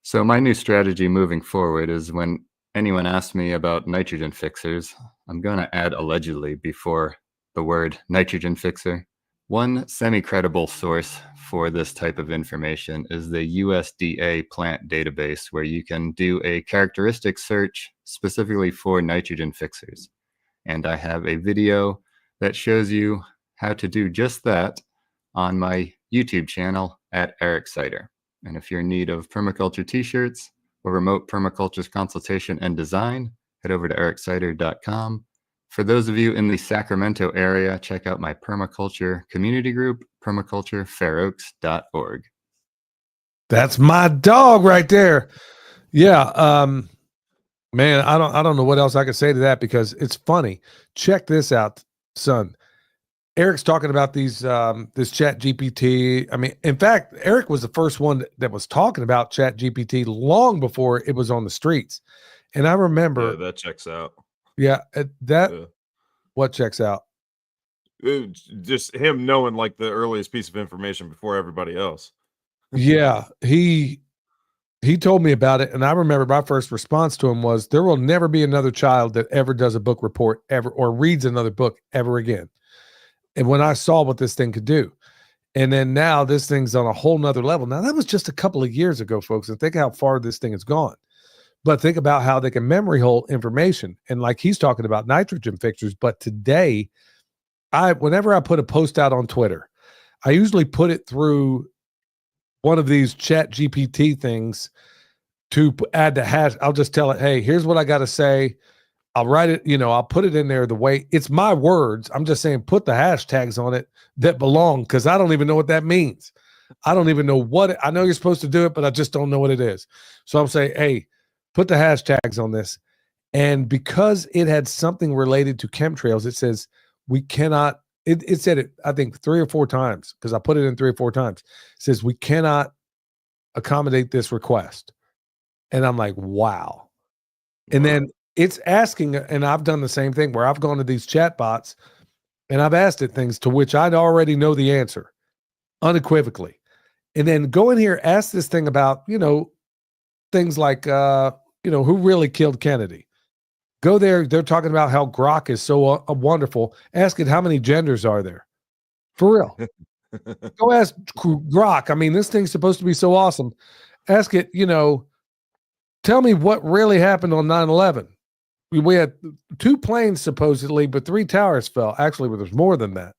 So my new strategy moving forward is when anyone asks me about nitrogen fixers, I'm going to add allegedly before the word nitrogen fixer. One semi-credible source for this type of information is the USDA plant database, where you can do a characteristic search specifically for nitrogen fixers. And I have a video that shows you how to do just that on my YouTube channel at Eric Sider. And if you're in need of permaculture t-shirts or remote permaculture consultation and design, head over to ericsider.com. For those of you in the Sacramento area, check out my permaculture community group, permaculturefairoaks.org. That's my dog right there. Yeah. Man, I don't know what else I could say to that because it's funny. Check this out, son. Eric's talking about these this Chat GPT. I mean, in fact, Eric was the first one that was talking about Chat GPT long before it was on the streets. And I remember that checks out. Yeah, what checks out? Just him knowing like the earliest piece of information before everybody else. Yeah, he told me about it, and I remember my first response to him was, "There will never be another child that ever does a book report ever or reads another book ever again." And when I saw what this thing could do, and then now this thing's on a whole nother level. Now that was just a couple of years ago, folks, and think how far this thing has gone. But think about how they can memory hold information. And like he's talking about nitrogen fixers, but today, whenever I put a post out on Twitter, I usually put it through one of these Chat GPT things to add the hash. I'll just tell it, hey, here's what I got to say. I'll write it, I'll put it in there the way it's my words. I'm just saying, put the hashtags on it that belong, because I don't even know what that means. I don't even know I know you're supposed to do it, but I just don't know what it is. So I'm saying, hey, put the hashtags on this. And because it had something related to chemtrails, it says we cannot, it said it, I think 3 or 4 times, because I put it in 3 or 4 times. It says we cannot accommodate this request. And I'm like, wow. And then it's asking, and I've done the same thing where I've gone to these chat bots and I've asked it things to which I'd already know the answer unequivocally. And then go in here, ask this thing about, things like, who really killed Kennedy. Go there. They're talking about how Grok is so wonderful. Ask it, how many genders are there? For real. Go ask Grok. I mean, this thing's supposed to be so awesome. Ask it, tell me what really happened on 9/11. We had 2 planes supposedly, but 3 towers fell. Actually, well, there's more than that.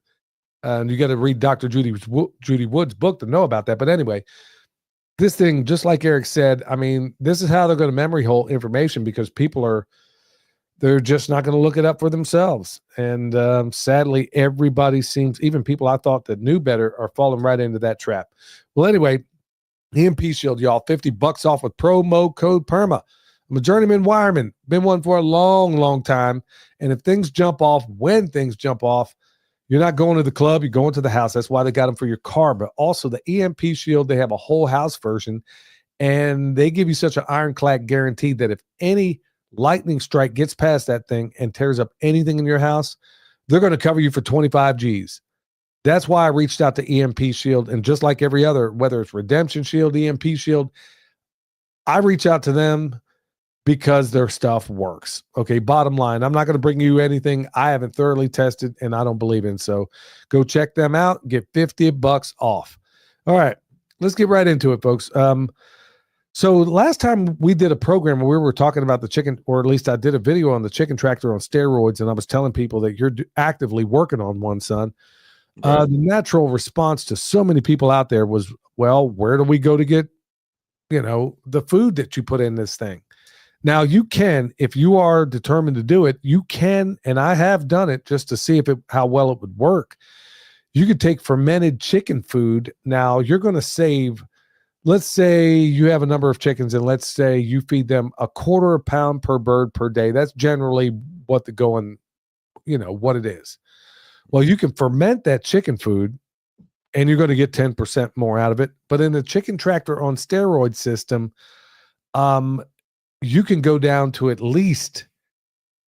And you got to read Dr. Judy Wood's book to know about that. But anyway, this thing, just like Eric said, I mean, this is how they're going to memory hold information, because they're just not going to look it up for themselves. And sadly, everybody seems, even people I thought that knew better, are falling right into that trap. Well, anyway, EMP Shield, y'all, $50 off with promo code PERMA. I'm a journeyman wireman, been one for a long, long time. And if things jump off, when things jump off, You're not going to the club, you're going to the house. That's why they got them for your car. But also the EMP Shield, they have a whole house version, and they give you such an ironclad guarantee that if any lightning strike gets past that thing and tears up anything in your house, they're going to cover you for 25 G's. That's why I reached out to EMP Shield. And just like every other, whether it's Redemption Shield, EMP Shield, I reach out to them because their stuff works. Okay, bottom line, I'm not going to bring you anything I haven't thoroughly tested and I don't believe in. So go check them out, get $50 off. All right, let's get right into it, folks. So last time we did a program where we were talking about the chicken, or at least I did a video on the chicken tractor on steroids, and I was telling people that you're actively working on one, son. The natural response to so many people out there was, well, where do we go to get, the food that you put in this thing? Now you can, if you are determined to do it, you can, and I have done it just to see how well it would work. You could take fermented chicken food. Now you're going to save, let's say you have a number of chickens and let's say you feed them a 1/4 pound per bird per day. That's generally what what it is. Well, you can ferment that chicken food and you're going to get 10% more out of it. But in the chicken tractor on steroid system, you can go down to at least,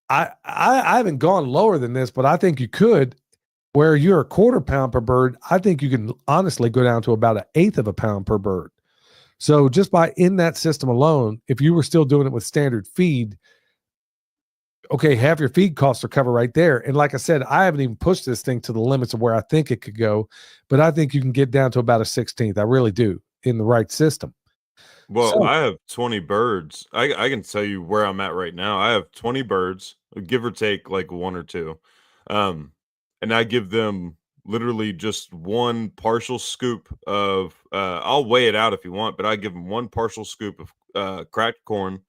I haven't gone lower than this, but I think you could, where you're a 1/4 pound per bird. I think you can honestly go down to about 1/8 of a pound per bird. So just by in that system alone, if you were still doing it with standard feed, okay, half your feed costs are covered right there. And like I said, I haven't even pushed this thing to the limits of where I think it could go, but I think you can get down to about a 1/16. I really do, in the right system. Well, So- I have 20 birds. I can tell you where I'm at right now. I have 20 birds, give or take like 1 or 2. And I give them literally just one partial scoop of I'll weigh it out if you want, but I give them one partial scoop of cracked corn,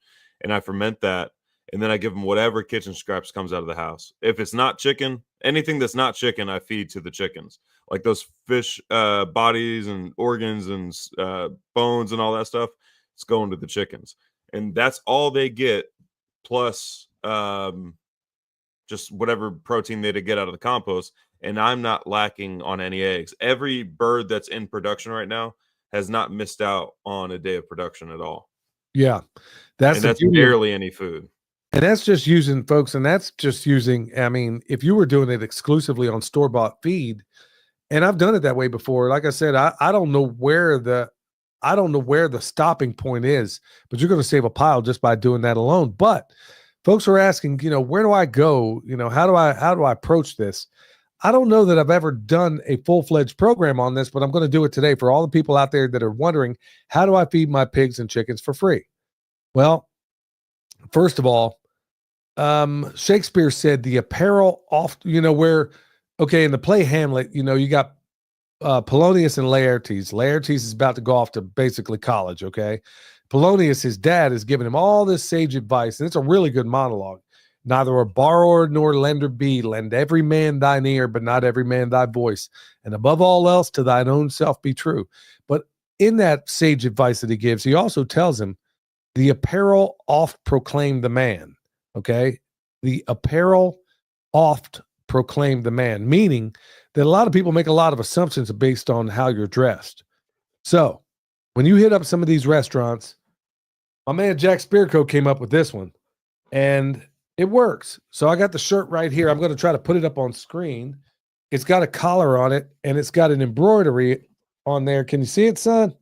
and I ferment that, and then I give them whatever kitchen scraps comes out of the house. If it's not chicken, anything that's not chicken, I feed to the chickens. Like those fish bodies and organs and bones and all that stuff, it's going to the chickens. And that's all they get, plus just whatever protein they get out of the compost. And I'm not lacking on any eggs. Every bird that's in production right now has not missed out on a day of production at all. Yeah. And that's barely any food. And that's just using, folks, and that's just using, I mean, if you were doing it exclusively on store-bought feed, and I've done it that way before, like I said, I don't know where the stopping point is, but you're going to save a pile just by doing that alone. But folks are asking, where do I go? How do I approach this? I don't know that I've ever done a full-fledged program on this, but I'm going to do it today for all the people out there that are wondering, how do I feed my pigs and chickens for free? Well, first of all, Shakespeare said the apparel oft, where, okay, in the play Hamlet, you got Polonius and Laertes. Laertes is about to go off to basically college, okay? Polonius, his dad, is giving him all this sage advice, and it's a really good monologue. Neither a borrower nor lender be. Lend every man thine ear, but not every man thy voice. And above all else, to thine own self be true. But in that sage advice that he gives, he also tells him, the apparel oft proclaim the man. Okay? The apparel oft proclaim the man, meaning that a lot of people make a lot of assumptions based on how you're dressed. So when you hit up some of these restaurants, my man Jack Spirko came up with this one, and it works. So I got the shirt right here. I'm going to try to put it up on screen. It's got a collar on it, and it's got an embroidery on there. Can you see it, son?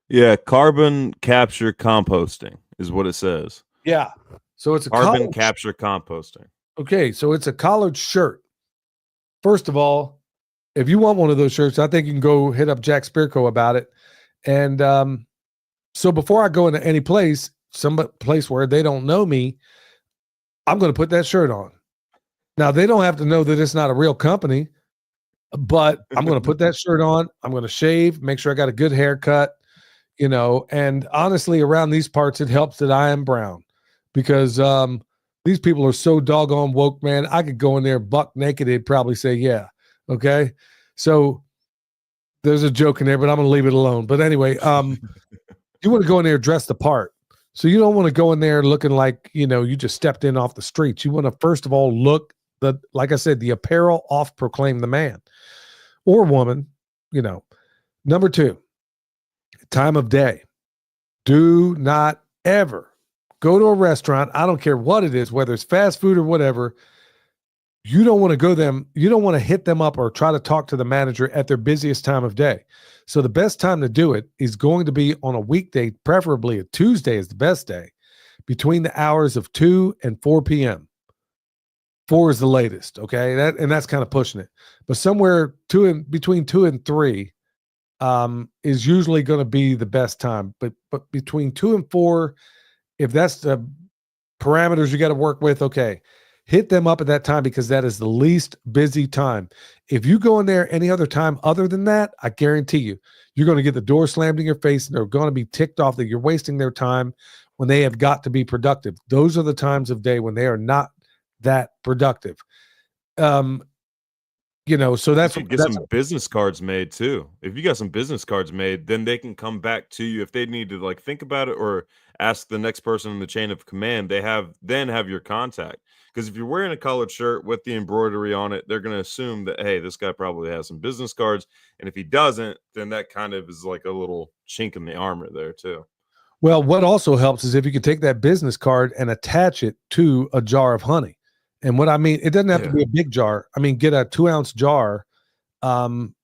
Yeah, carbon capture composting is what it says. Yeah. So it's a carbon capture composting. Okay, so it's a collared shirt. First of all, if you want one of those shirts, I think you can go hit up Jack Spirko about it. And so before I go into any place, some place where they don't know me, I'm going to put that shirt on. Now, they don't have to know that it's not a real company, but I'm going to put that shirt on. I'm going to shave, make sure I got a good haircut, and honestly, around these parts, it helps that I am brown, because these people are so doggone woke, man. I could go in there buck naked. They'd probably say, yeah. Okay. So there's a joke in there, but I'm going to leave it alone. But anyway, you want to go in there dressed the part. So you don't want to go in there looking like, you just stepped in off the streets. You want to, first of all, look like I said, the apparel oft proclaim the man or woman, you know. Number 2, time of day. Do not ever go to a restaurant. I don't care what it is, whether it's fast food or whatever. You don't want to go them. You don't want to hit them up or try to talk to the manager at their busiest time of day. So the best time to do it is going to be on a weekday, preferably a Tuesday is the best day, between the hours of 2 and 4 p.m. 4 is the latest. Okay. That's kind of pushing it, but somewhere between 2 and 3 is usually going to be the best time. But between 2 and 4, if that's the parameters you got to work with, okay, hit them up at that time because that is the least busy time. If you go in there any other time other than that, I guarantee you're going to get the door slammed in your face and they're going to be ticked off that you're wasting their time when they have got to be productive. Those are the times of day when they are not that productive. So that's you should get some business cards made too. If you got some business cards made, then they can come back to you if they need to like think about it or ask the next person in the chain of command. They have your contact. Because if you're wearing a collared shirt with the embroidery on it, they're going to assume that, hey, this guy probably has some business cards. And if he doesn't, then that kind of is like a little chink in the armor there too. Well, what also helps is if you could take that business card and attach it to a jar of honey. And what I mean, it doesn't have to be a big jar. I mean, get a 2-ounce jar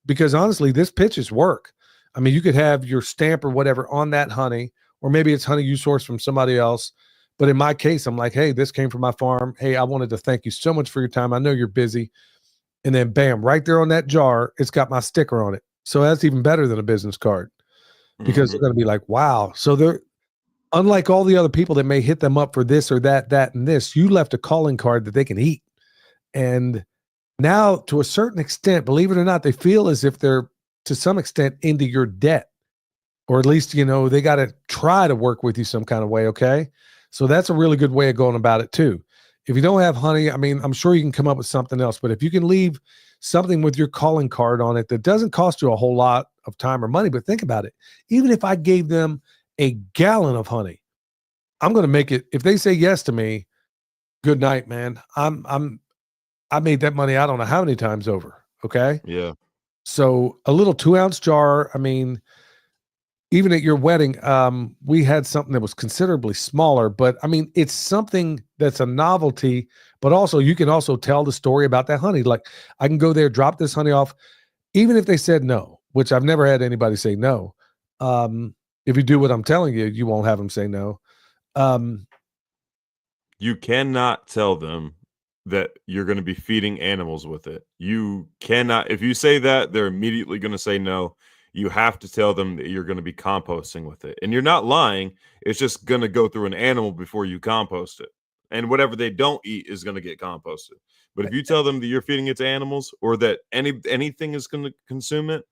because honestly, this pitches work. I mean, you could have your stamp or whatever on that honey, or maybe it's honey you source from somebody else. But in my case, I'm like, hey, this came from my farm. Hey, I wanted to thank you so much for your time. I know you're busy. And then bam, right there on that jar, it's got my sticker on it. So that's even better than a business card because they're going to be like, wow. So they're, unlike all the other people that may hit them up for this or that, and this, you left a calling card that they can eat. And now to a certain extent, believe it or not, they feel as if they're to some extent into your debt, or at least, they got to try to work with you some kind of way. Okay. So that's a really good way of going about it too. If you don't have honey, I mean, I'm sure you can come up with something else, but if you can leave something with your calling card on it that doesn't cost you a whole lot of time or money, but think about it. Even if I gave them a gallon of honey, I'm going to make it. If they say yes to me, good night, man. I made that money. I don't know how many times over. Okay. Yeah. So a little 2-ounce jar. I mean, even at your wedding, we had something that was considerably smaller, but I mean, it's something that's a novelty, but also you can also tell the story about that honey. Like I can go there, drop this honey off, even if they said no, which I've never had anybody say no. If you do what I'm telling you, you won't have them say no. You cannot tell them that you're going to be feeding animals with it. You cannot, if you say that, they're immediately going to say no. You have to tell them that you're going to be composting with it. And you're not lying. It's just going to go through an animal before you compost it. And whatever they don't eat is going to get composted. But if you tell them that you're feeding it to animals or that anything is going to consume it,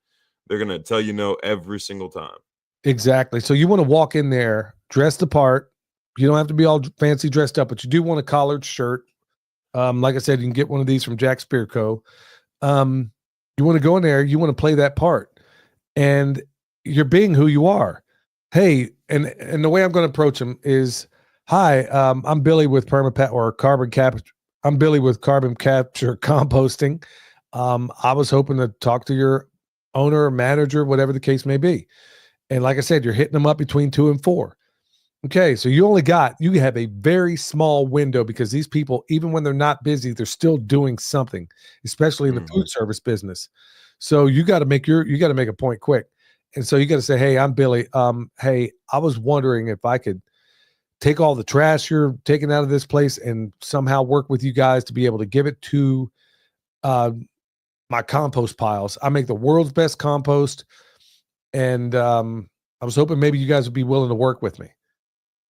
they're going to tell you no every single time. Exactly. So you want to walk in there dressed the part. You don't have to be all fancy dressed up, but you do want a collared shirt. Like I said, you can get one of these from Jack Spear Co. You want to go in there. You want to play that part. And you're being who you are. Hey, and the way I'm going to approach them is, hi, I'm Billy with Carbon Capture. I'm Billy with Carbon Capture Composting. I was hoping to talk to your owner or manager, whatever the case may be. And like I said, you're hitting them up between 2 and 4. Okay, so you have a very small window because these people, even when they're not busy, they're still doing something, especially in the food service business. So you got to make a point quick. And so you got to say, hey, I'm Billy. Hey, I was wondering if I could take all the trash you're taking out of this place and somehow work with you guys to be able to give it to my compost piles. I make the world's best compost. And I was hoping maybe you guys would be willing to work with me.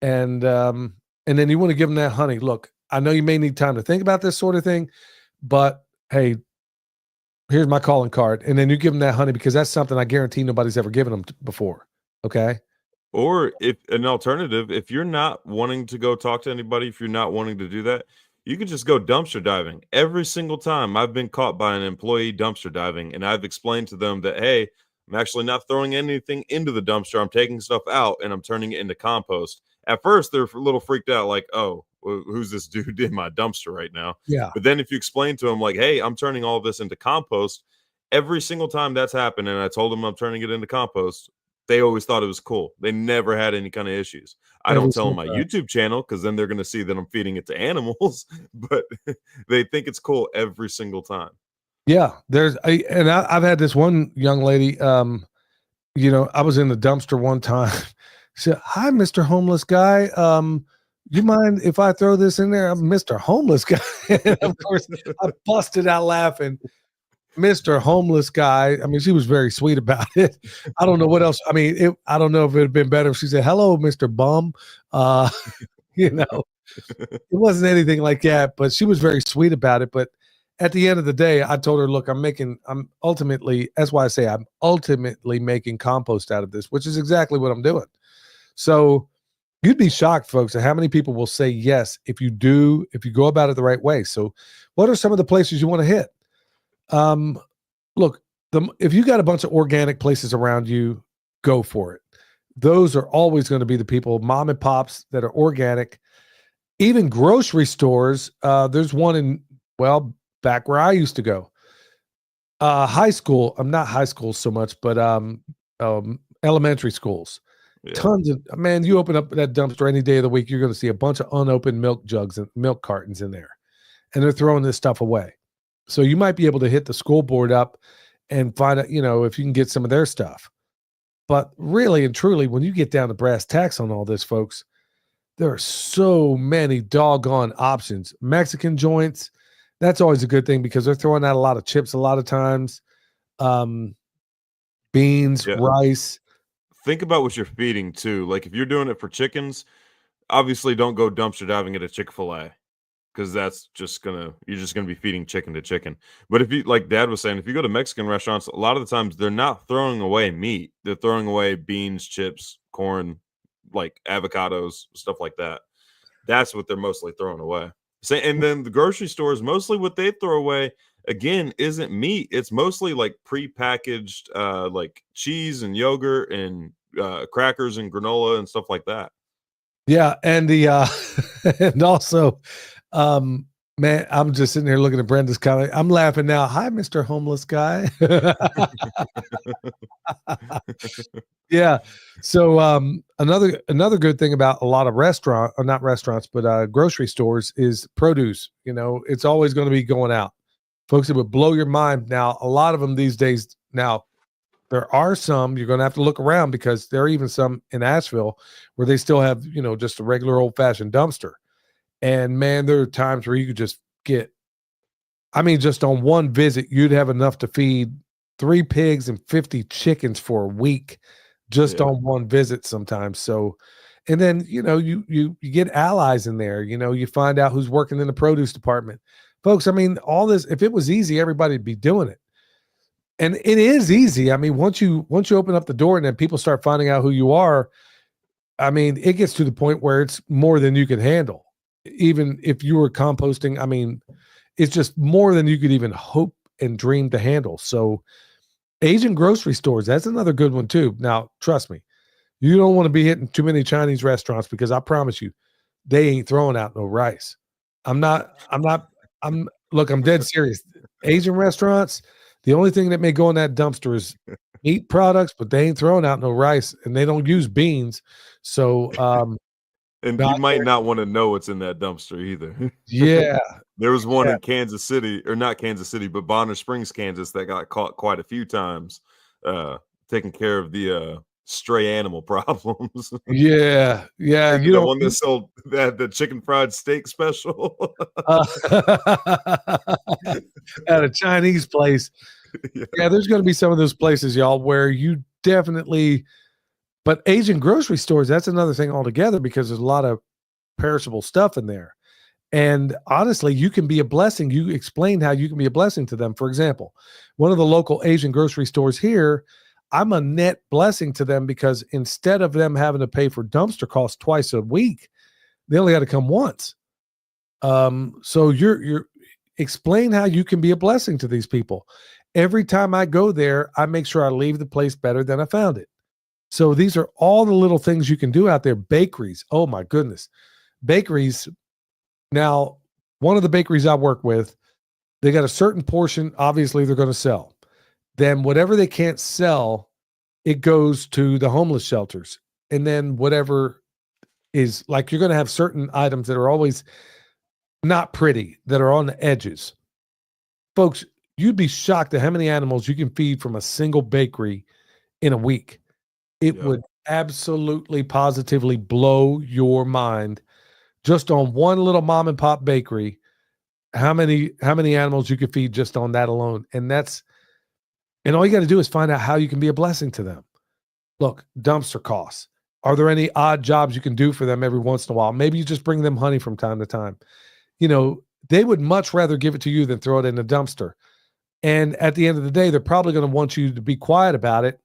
And then you want to give them that honey. Look, I know you may need time to think about this sort of thing, but hey, here's my calling card. And then you give them that honey because that's something I guarantee nobody's ever given them before. Okay. Or if an alternative, if you're not wanting to go talk to anybody, if you're not wanting to do that, you can just go dumpster diving. Every single time I've been caught by an employee dumpster diving and I've explained to them that, hey, I'm actually not throwing anything into the dumpster. I'm taking stuff out and I'm turning it into compost. At first, they're a little freaked out like, oh, who's this dude in my dumpster right now? Yeah. But then if you explain to them like, hey, I'm turning all this into compost, every single time that's happened, and I told them I'm turning it into compost, they always thought it was cool. They never had any kind of issues. I Every don't tell them single my time. YouTube channel because then they're going to see that I'm feeding it to animals, but they think it's cool every single time. Yeah. I've had this one young lady, you know, I was in the dumpster one time. She said, "Hi, Mr. Homeless Guy. You mind if I throw this in there? I'm Mr. Homeless Guy." And of course, I busted out laughing. Mr. Homeless Guy. I mean, she was very sweet about it. I don't know what else. I mean, I don't know if it would have been better if she said, "Hello, Mr. Bum." Uh, you know, it wasn't anything like that, but she was very sweet about it. But at the end of the day, I told her, look, I'm ultimately, that's why I say I'm ultimately making compost out of this, which is exactly what I'm doing. So you'd be shocked, folks, at how many people will say yes if you go about it the right way. So what are some of the places you want to hit? Look, if you got a bunch of organic places around you, go for it. Those are always going to be the people, mom and pops, that are organic. Even grocery stores. There's one in, well, back where I used to go. High school. I'm not high school so much, but elementary schools. Yeah. Tons of, man, you open up that dumpster any day of the week, you're going to see a bunch of unopened milk jugs and milk cartons in there. And they're throwing this stuff away. So you might be able to hit the school board up and find out, you know, if you can get some of their stuff. But really and truly, when you get down to brass tacks on all this, folks, there are so many doggone options. Mexican joints, that's always a good thing because they're throwing out a lot of chips a lot of times. Beans, Yeah. rice. Think about what you're feeding too. Like if you're doing it for chickens, obviously don't go dumpster diving at a Chick-fil-A because you're just gonna be feeding chicken to chicken. But if you, like Dad was saying, if you go to Mexican restaurants, a lot of the times they're not throwing away meat. They're throwing away beans, chips, corn, like avocados, stuff like that. That's what they're mostly throwing away. And then the grocery stores, mostly what they throw away again isn't meat. It's mostly like pre-packaged like cheese and yogurt and crackers and granola and stuff like that. Yeah, and the and also man, I'm just sitting here looking at Brenda's comment. I'm laughing now. Hi, Mr. Homeless Guy. Yeah. So another good thing about a lot of not restaurants, but grocery stores is produce. You know, it's always going to be going out. Folks, it would blow your mind. Now, a lot of them these days, now there are some you're going to have to look around because there are even some in Asheville where they still have, you know, just a regular old fashioned dumpster. And man, there are times where you could just get, I mean, just on one visit, you'd have enough to feed 3 pigs and 50 chickens for a week just on one visit sometimes. So, and then, you know, you get allies in there, you know, you find out who's working in the produce department. Folks, I mean, all this, if it was easy, everybody'd be doing it. And it is easy. I mean, once you open up the door and then people start finding out who you are, I mean, it gets to the point where it's more than you can handle. Even if you were composting, I mean, it's just more than you could even hope and dream to handle. So Asian grocery stores, that's another good one too. Now, trust me, you don't want to be hitting too many Chinese restaurants because I promise you, they ain't throwing out no rice. I'm dead serious. Asian restaurants, the only thing that may go in that dumpster is meat products, but they ain't throwing out no rice and they don't use beans. So, and you might not want to know what's in that dumpster either. Yeah. There was one in Kansas City, or not Kansas City, but Bonner Springs, Kansas, that got caught quite a few times taking care of the stray animal problems. Yeah. Yeah. You know, one that sold the chicken fried steak special at a Chinese place. Yeah, there's going to be some of those places, y'all, where you definitely, but Asian grocery stores, that's another thing altogether because there's a lot of perishable stuff in there. And honestly, you can be a blessing. You explained how you can be a blessing to them. For example, one of the local Asian grocery stores here, I'm a net blessing to them because instead of them having to pay for dumpster costs twice a week, they only got to come once. So you're explain how you can be a blessing to these people. Every time I go there, I make sure I leave the place better than I found it. So these are all the little things you can do out there. Bakeries. Oh my goodness. Bakeries. Now, one of the bakeries I work with, they got a certain portion, obviously, they're going to sell. Then whatever they can't sell, it goes to the homeless shelters. And then whatever is like, you're going to have certain items that are always not pretty, that are on the edges. Folks, you'd be shocked at how many animals you can feed from a single bakery in a week. It Yeah. would absolutely positively blow your mind just on one little mom and pop bakery, how many animals you could feed just on that alone. And all you got to do is find out how you can be a blessing to them. Look, dumpster costs. Are there any odd jobs you can do for them every once in a while? Maybe you just bring them honey from time to time. You know, they would much rather give it to you than throw it in a dumpster. And at the end of the day, they're probably going to want you to be quiet about it,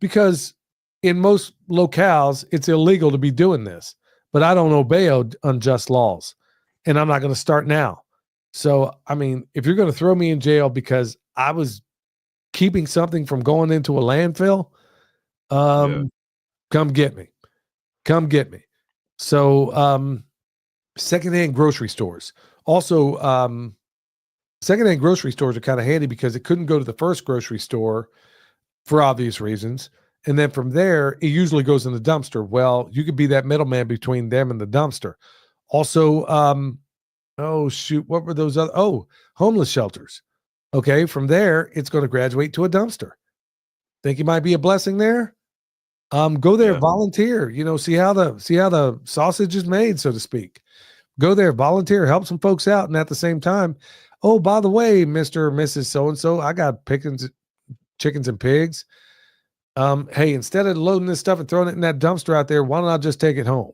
because in most locales, it's illegal to be doing this. But I don't obey unjust laws, and I'm not going to start now. So, I mean, if you're going to throw me in jail because I was keeping something from going into a landfill, come get me. Come get me. So, secondhand grocery stores. Also, secondhand grocery stores are kind of handy because it couldn't go to the first grocery store for obvious reasons. And then from there, it usually goes in the dumpster. Well, you could be that middleman between them and the dumpster. Also, oh, shoot, what were those other? Oh, homeless shelters. Okay, from there, it's going to graduate to a dumpster. Think you might be a blessing there? Go there, Yeah. volunteer. You know, see how the sausage is made, so to speak. Go there, volunteer, help some folks out, and at the same time, oh, by the way, Mr. or Mrs. So-and-so, I got chickens and pigs. Hey, instead of loading this stuff and throwing it in that dumpster out there, why don't I just take it home?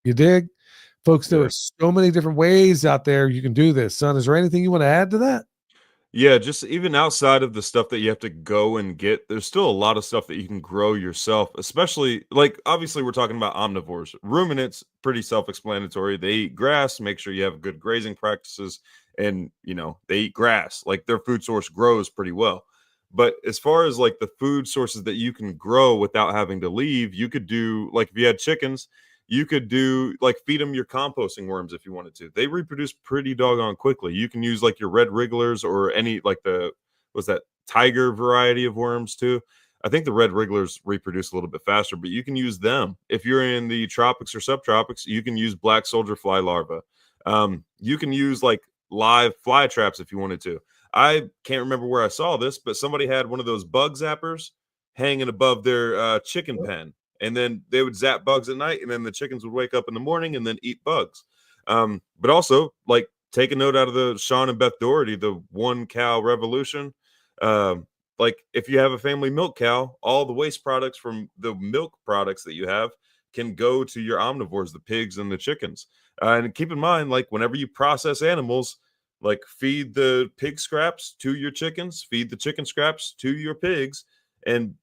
You dig? Folks, there Yeah. are so many different ways out there you can do this. Son, is there anything you want to add to that? Yeah, just even outside of the stuff that you have to go and get, there's still a lot of stuff that you can grow yourself, especially like obviously we're talking about omnivores. Ruminants, pretty self-explanatory. They eat grass, make sure you have good grazing practices, and they eat grass. Like their food source grows pretty well. But as far as like the food sources that you can grow without having to leave, you could do like if you had chickens, you could do like feed them your composting worms if you wanted to. They reproduce pretty doggone quickly. You can use like your red wrigglers or any like was that tiger variety of worms too. I think the red wrigglers reproduce a little bit faster, but you can use them. If you're in the tropics or subtropics, you can use black soldier fly larvae. You can use like live fly traps if you wanted to. I can't remember where I saw this, but somebody had one of those bug zappers hanging above their chicken pen. And then they would zap bugs at night, and then the chickens would wake up in the morning and then eat bugs. But also, like, take a note out of the Sean and Beth Doherty, the 1 cow revolution. Like, if you have a family milk cow, all the waste products from the milk products that you have can go to your omnivores, the pigs and the chickens. And keep in mind, like, whenever you process animals, like, feed the pig scraps to your chickens, feed the chicken scraps to your pigs, and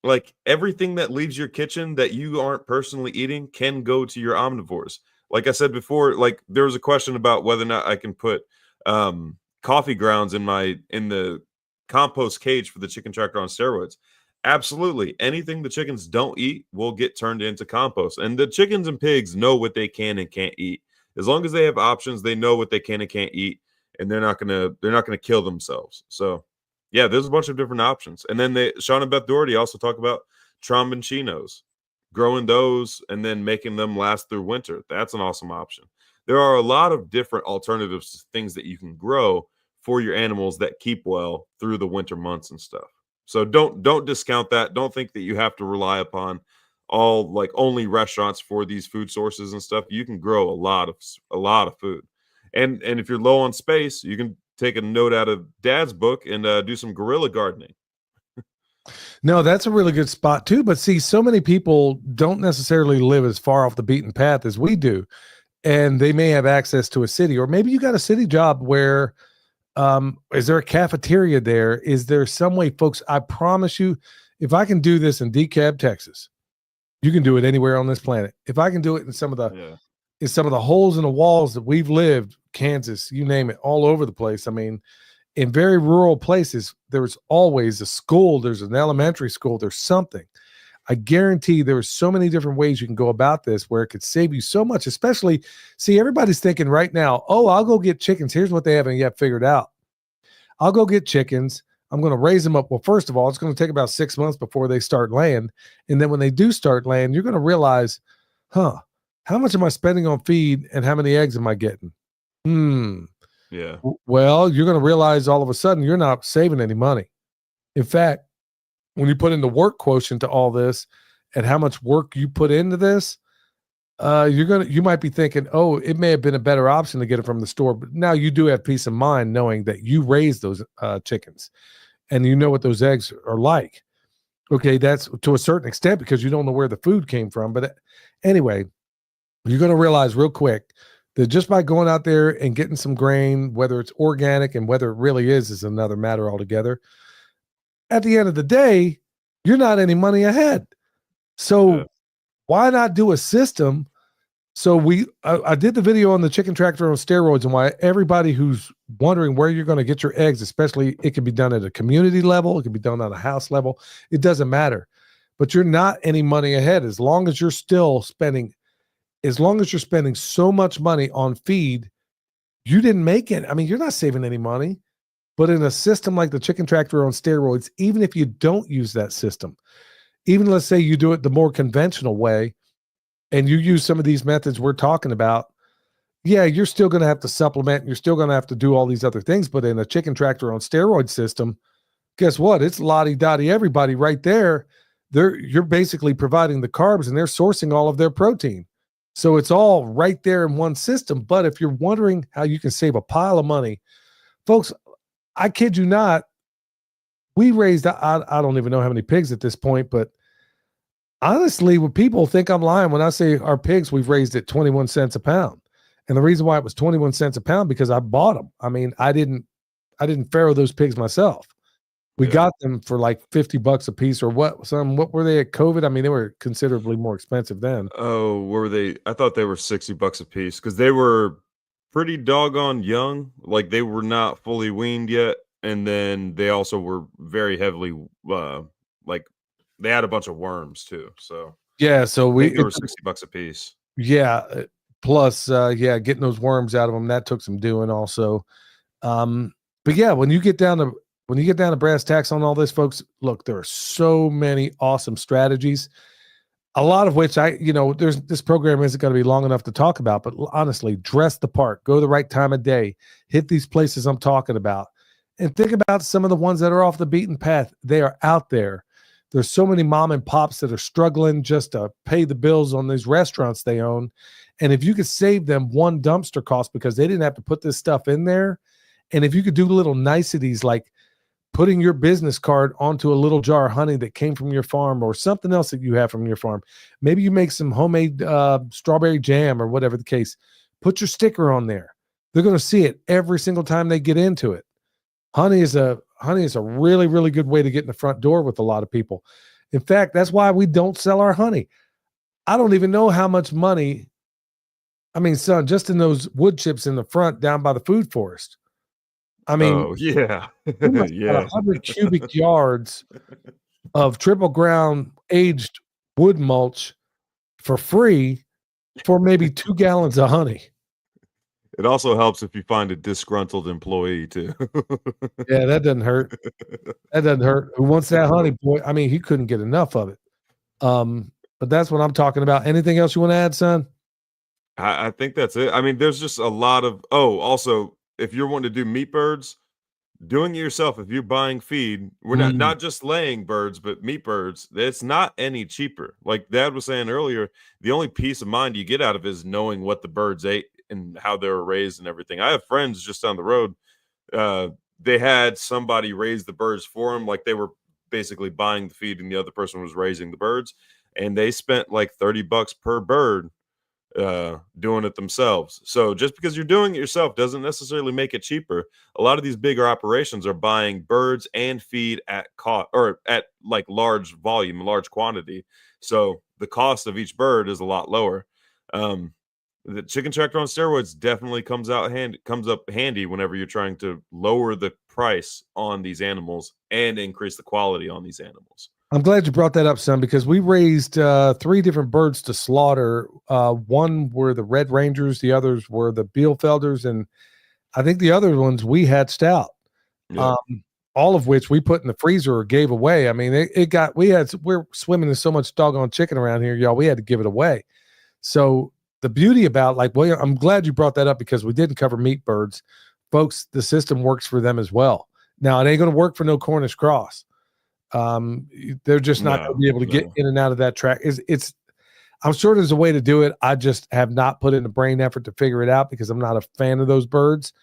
like everything that leaves your kitchen that you aren't personally eating can go to your omnivores. Like I said before, like there was a question about whether or not I can put coffee grounds in the compost cage for the chicken tractor on steroids. Absolutely. Anything the chickens don't eat will get turned into compost. And the chickens and pigs know what they can and can't eat. As long as they have options, they know what they can and can't eat, and they're not gonna kill themselves. So yeah, there's a bunch of different options. And then Sean and Beth Doherty also talk about tromboncinos, growing those and then making them last through winter. That's an awesome option. There are a lot of different alternatives to things that you can grow for your animals that keep well through the winter months and stuff. So don't discount that. Don't think that you have to rely upon all like only restaurants for these food sources and stuff. You can grow a lot of food. And if you're low on space, you can take a note out of Dad's book and do some guerrilla gardening. No, that's a really good spot too. But see, so many people don't necessarily live as far off the beaten path as we do. And they may have access to a city, or maybe you got a city job where is there a cafeteria there? Is there some way, folks? I promise you, if I can do this in DeKalb, Texas, you can do it anywhere on this planet. If I can do it in some of the holes in the walls that we've lived, Kansas, you name it, all over the place. I mean, in very rural places, there's always a school, there's an elementary school, there's something. I guarantee there are so many different ways you can go about this where it could save you so much, especially, see, everybody's thinking right now, oh, I'll go get chickens. Here's what they haven't yet figured out. I'll go get chickens. I'm going to raise them up. Well, first of all, it's going to take about 6 months before they start laying. And then when they do start laying, you're going to realize, how much am I spending on feed and how many eggs am I getting? Yeah. Well, you're going to realize all of a sudden you're not saving any money. In fact, when you put in the work quotient to all this and how much work you put into this, you might be thinking, oh, it may have been a better option to get it from the store, but now you do have peace of mind knowing that you raised those chickens and you know what those eggs are like. Okay, that's to a certain extent because you don't know where the food came from. But anyway, you're going to realize real quick that just by going out there and getting some grain, whether it's organic and whether it really is another matter altogether. At the end of the day, you're not any money ahead. So why not do a system? So I did the video on the chicken tractor on steroids and why everybody who's wondering where you're going to get your eggs, especially it can be done at a community level. It can be done on a house level. It doesn't matter, but you're not any money ahead as long as you're spending so much money on feed, you didn't make it. I mean, you're not saving any money. But in a system like the chicken tractor on steroids, even if you don't use that system, even let's say you do it the more conventional way and you use some of these methods we're talking about, yeah, you're still going to have to supplement. You're still going to have to do all these other things. But in a chicken tractor on steroid system, guess what? It's lottie-dottie everybody right there. You're basically providing the carbs and they're sourcing all of their protein. So it's all right there in one system. But if you're wondering how you can save a pile of money, folks, I kid you not, we raised, I don't even know how many pigs at this point, but honestly, when people think I'm lying, when I say our pigs, we've raised at 21 cents a pound. And the reason why it was 21 cents a pound, because I bought them. I mean, I didn't farrow those pigs myself. We got them for like $50 a piece or what were they at COVID? I mean, they were considerably more expensive then. Oh, were they? I thought they were $60 a piece because they were pretty doggone young. Like they were not fully weaned yet. And then they also were very heavily, like they had a bunch of worms too. So yeah, so they were $60 a piece. Yeah. Plus, getting those worms out of them, that took some doing also. But yeah, when you get down to brass tacks on all this, folks, look, there are so many awesome strategies. A lot of which this program isn't going to be long enough to talk about, but honestly, dress the part, go the right time of day, hit these places I'm talking about, and think about some of the ones that are off the beaten path. They are out there. There's so many mom and pops that are struggling just to pay the bills on these restaurants they own. And if you could save them one dumpster cost because they didn't have to put this stuff in there, and if you could do little niceties like putting your business card onto a little jar of honey that came from your farm or something else that you have from your farm. Maybe you make some homemade strawberry jam or whatever the case. Put your sticker on there. They're going to see it every single time they get into it. Honey is a really, really good way to get in the front door with a lot of people. In fact, that's why we don't sell our honey. I don't even know how much money. I mean, son, just in those wood chips in the front down by the food forest. I mean, oh yeah, yeah, 100 cubic yards of triple ground aged wood mulch for free for maybe 2 gallons of honey. It also helps if you find a disgruntled employee too. Yeah, that doesn't hurt. That doesn't hurt. Who wants that honey, boy? I mean, he couldn't get enough of it. But that's what I'm talking about. Anything else you want to add, son? I think that's it. I mean, there's just a lot of. Oh, also, if you're wanting to do meat birds, doing it yourself. If you're buying feed, we're not just laying birds, but meat birds. It's not any cheaper. Like Dad was saying earlier, the only peace of mind you get out of it is knowing what the birds ate and how they were raised and everything. I have friends just down the road. They had somebody raise the birds for them, like they were basically buying the feed, and the other person was raising the birds, and they spent like $30 per bird doing it themselves. So just because you're doing it yourself doesn't necessarily make it cheaper. A lot of these bigger operations are buying birds and feed at cost or at like large volume, large quantity. So the cost of each bird is a lot lower. The chicken tractor on steroids definitely comes up handy whenever you're trying to lower the price on these animals and increase the quality on these animals. I'm glad you brought that up, son, because we raised 3 different birds to slaughter. One were the Red Rangers, the others were the Bielefelders, and I think the other ones we hatched out. Yeah. All of which we put in the freezer or gave away. I mean, we're swimming in so much doggone chicken around here, y'all. We had to give it away. So the beauty about, like, William, I'm glad you brought that up because we didn't cover meat birds, folks. The system works for them as well. Now, it ain't going to work for no Cornish cross. They're just not going to be able to get in and out of that track. I'm sure there's a way to do it. I just have not put in the brain effort to figure it out because I'm not a fan of those birds.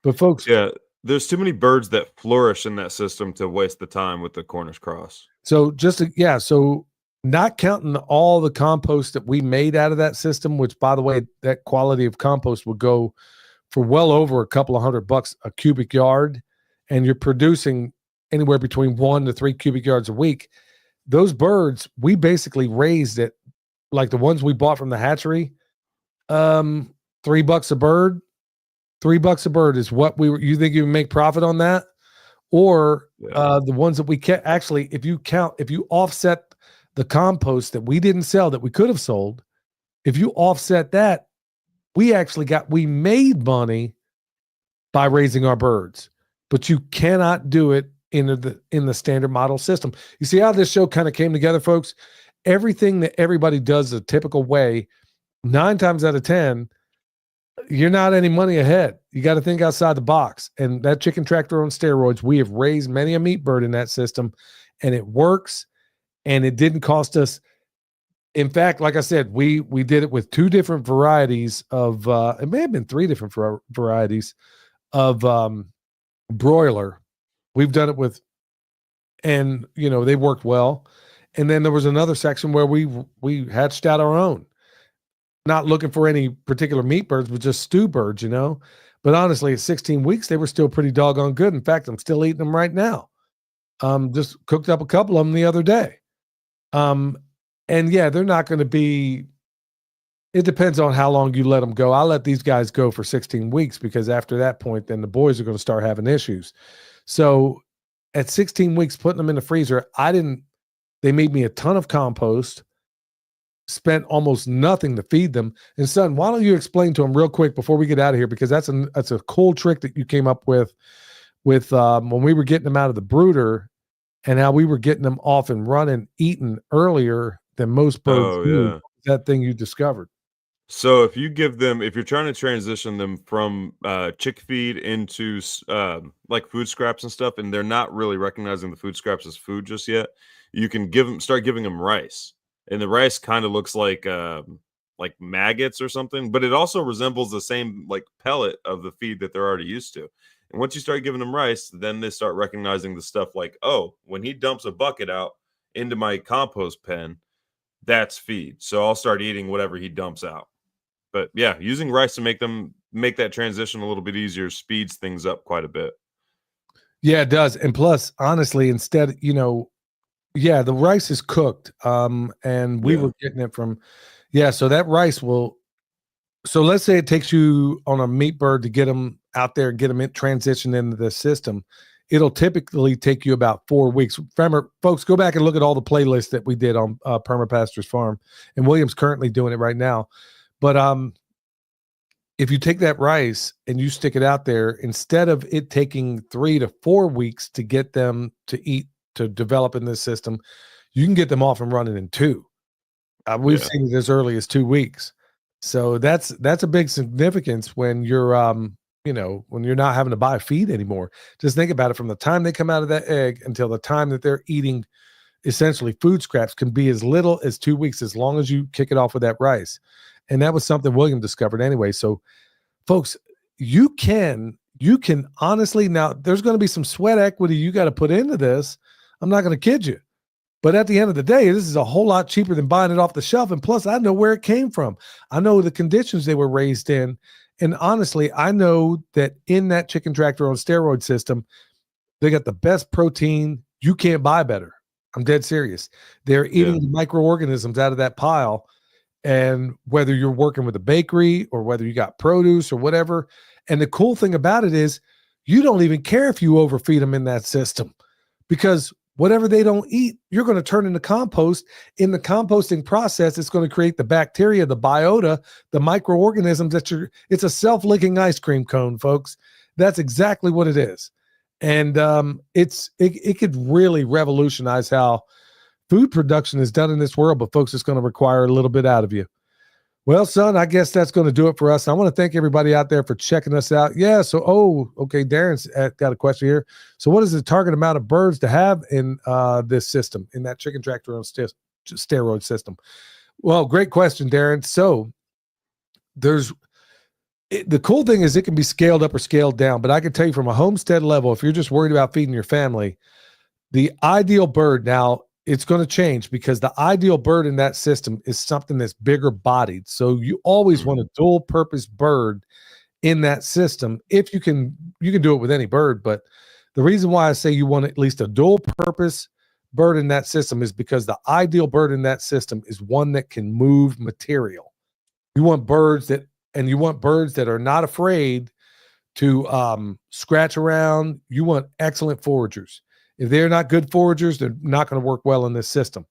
But folks, Yeah, there's too many birds that flourish in that system to waste the time with the Cornish cross. so so not counting all the compost that we made out of that system, which, by the way, that quality of compost would go for well over a couple of $100 a cubic yard, and you're producing anywhere between 1 to 3 cubic yards a week. Those birds, we basically raised it like the ones we bought from the hatchery. $3 a bird. $3 a bird is what you think you can make profit on that? Or the ones that we can't actually, if you offset the compost that we didn't sell that we could have sold, if you offset that, we made money by raising our birds. But you cannot do it in the standard model system. You see how this show kind of came together, folks? Everything that everybody does a typical way, 9 times out of 10, you're not any money ahead. You got to think outside the box. And that chicken tractor on steroids, we have raised many a meat bird in that system, and it works, and it didn't cost us. In fact, like I said, we did it with 2 different varieties of, it may have been 3 different varieties of broiler. We've done it with, and they worked well. And then there was another section where we hatched out our own, not looking for any particular meat birds, but just stew birds, But honestly, at 16 weeks, they were still pretty doggone good. In fact, I'm still eating them right now. Just cooked up a couple of them the other day. And yeah, they're not going to be, it depends on how long you let them go. I'll let these guys go for 16 weeks because after that point, then the boys are going to start having issues. So at 16 weeks, putting them in the freezer, they made me a ton of compost, spent almost nothing to feed them. And son, why don't you explain to them real quick before we get out of here? Because that's a cool trick that you came up with when we were getting them out of the brooder and how we were getting them off and running, eating earlier than most birds do. Yeah. That thing you discovered. So if you're trying to transition them from chick feed into like food scraps and stuff, and they're not really recognizing the food scraps as food just yet, you can start giving them rice. And the rice kind of looks like maggots or something, but it also resembles the same like pellet of the feed that they're already used to. And once you start giving them rice, then they start recognizing the stuff like, oh, when he dumps a bucket out into my compost pen, that's feed. So I'll start eating whatever he dumps out. But yeah, using rice to make that transition a little bit easier speeds things up quite a bit. Yeah, it does. And plus, honestly, instead, yeah, the rice is cooked. And we were getting it from, so that rice so let's say it takes you on a meat bird to get them out there and get them transitioned into the system. It'll typically take you about 4 weeks. Remember, folks, go back and look at all the playlists that we did on Permapastures Farm. And William's currently doing it right now. But if you take that rice and you stick it out there, instead of it taking 3 to 4 weeks to get them to develop in this system, you can get them off and running in 2. We've seen it as early as 2 weeks. So that's a big significance when you're when you're not having to buy feed anymore. Just think about it, from the time they come out of that egg until the time that they're eating essentially food scraps can be as little as 2 weeks, as long as you kick it off with that rice. And that was something William discovered anyway. So folks, you can honestly, now there's going to be some sweat equity you got to put into this. I'm not going to kid you. But at the end of the day, this is a whole lot cheaper than buying it off the shelf. And plus, I know where it came from. I know the conditions they were raised in. And honestly, I know that in that chicken tractor on steroid system, they got the best protein. You can't buy better. I'm dead serious. They're eating the microorganisms out of that pile. And whether you're working with a bakery or whether you got produce or whatever. And the cool thing about it is you don't even care if you overfeed them in that system, because whatever they don't eat, you're going to turn into compost. In the composting process, it's going to create the bacteria, the biota, the microorganisms it's a self-licking ice cream cone, folks. That's exactly what it is. And it could really revolutionize how food production is done in this world, but folks, it's going to require a little bit out of you. Well, son, I guess that's going to do it for us. I want to thank everybody out there for checking us out. Yeah. So, okay. Darren's got a question here. So what is the target amount of birds to have in this system, in that chicken tractor on steroid system? Well, great question, Darren. So the cool thing is it can be scaled up or scaled down, but I can tell you from a homestead level, if you're just worried about feeding your family, the ideal bird, now it's going to change because the ideal bird in that system is something that's bigger bodied. So you always want a dual purpose bird in that system. If you can do it with any bird, but the reason why I say you want at least a dual purpose bird in that system is because the ideal bird in that system is one that can move material. You want birds that are not afraid to scratch around. You want excellent foragers. If they're not good foragers, they're not going to work well in this system.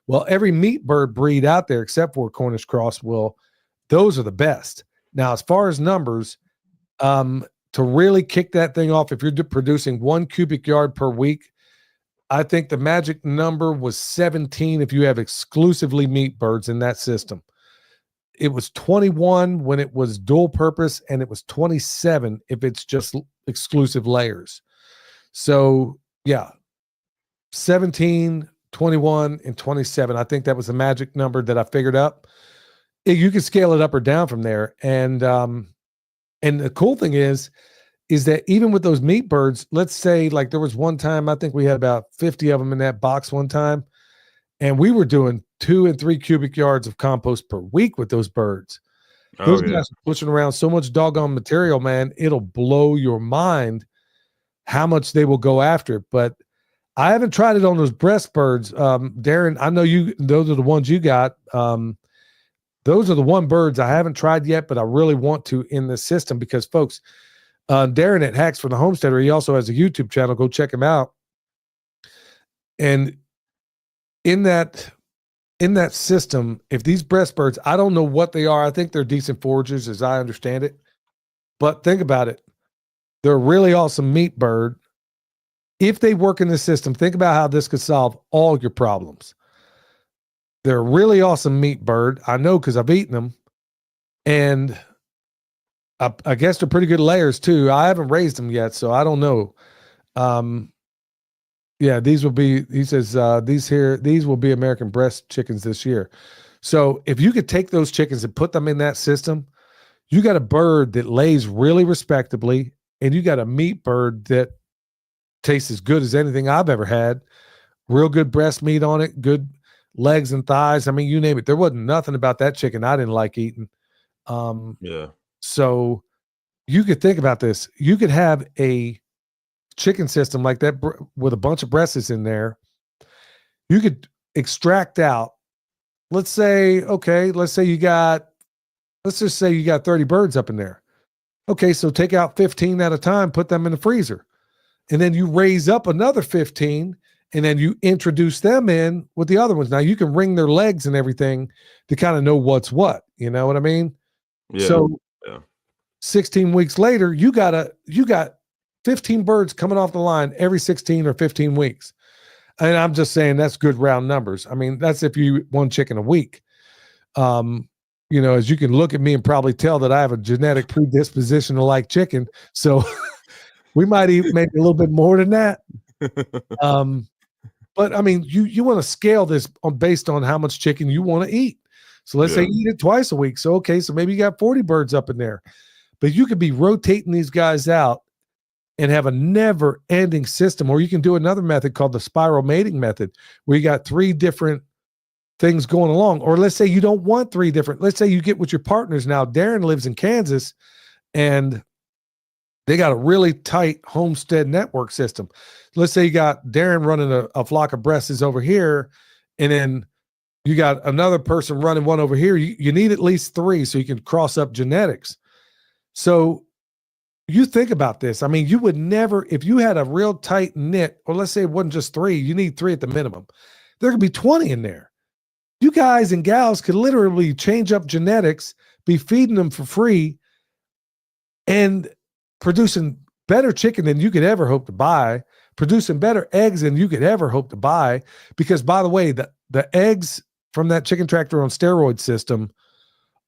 Well, every meat bird breed out there, except for Cornish cross, those are the best. Now, as far as numbers, to really kick that thing off, if you're producing 1 cubic yard per week, I think the magic number was 17 if you have exclusively meat birds in that system. It was 21 when it was dual purpose, and it was 27 if it's just exclusive layers. So, yeah, 17, 21, and 27. I think that was the magic number that I figured up. You can scale it up or down from there. And the cool thing is that even with those meat birds, let's say like there was one time, I think we had about 50 of them in that box one time, and we were doing 2 and 3 cubic yards of compost per week with those birds. Those guys are pushing around so much doggone material, man. It'll blow your mind how much they will go after. But I haven't tried it on those breast birds. Darren, I know those are the ones you got. Those are the one birds I haven't tried yet, but I really want to in the system because, folks, Darren at Hacks for the Homesteader, he also has a YouTube channel. Go check him out. And in that system, if these breast birds, I don't know what they are. I think they're decent foragers as I understand it. But think about it. They're a really awesome meat bird. If they work in the system, think about how this could solve all your problems. They're a really awesome meat bird. I know because I've eaten them. And I guess they're pretty good layers too. I haven't raised them yet, so I don't know. Yeah, these will be, he says, these will be American breast chickens this year. So if you could take those chickens and put them in that system, you got a bird that lays really respectably, and you got a meat bird that tastes as good as anything I've ever had. Real good breast meat on it, good legs and thighs. I mean, you name it. There wasn't nothing about that chicken I didn't like eating. Yeah. So you could think about this. You could have a chicken system like that with a bunch of breasts in there. You could extract out, let's just say you got 30 birds up in there. Okay, so take out 15 at a time, put them in the freezer. And then you raise up another 15, and then you introduce them in with the other ones. Now you can wring their legs and everything to kind of know what's what. You know what I mean? Yeah. So 16 weeks later, you got 15 birds coming off the line every 16 or 15 weeks. And I'm just saying that's good round numbers. I mean, that's if you eat 1 chicken a week. You know, as you can look at me and probably tell that I have a genetic predisposition to like chicken. So we might eat maybe a little bit more than that. But I mean, you want to scale this based on how much chicken you want to eat. So let's say you eat it twice a week. So, okay, so maybe you got 40 birds up in there, but you could be rotating these guys out and have a never ending system. Or you can do another method called the spiral mating method, where you got 3 different things going along. Or let's say you don't want 3 different, let's say you get with your partners. Now, Darren lives in Kansas and they got a really tight homestead network system. Let's say you got Darren running a flock of breasts over here, and then you got another person running one over here. You need at least 3 so you can cross up genetics. So you think about this. I mean, you would never, if you had a real tight knit, or let's say it wasn't just 3, you need 3 at the minimum. There could be 20 in there. You guys and gals could literally change up genetics, be feeding them for free, and producing better chicken than you could ever hope to buy, producing better eggs than you could ever hope to buy. Because, by the way, the eggs from that chicken tractor on steroid system,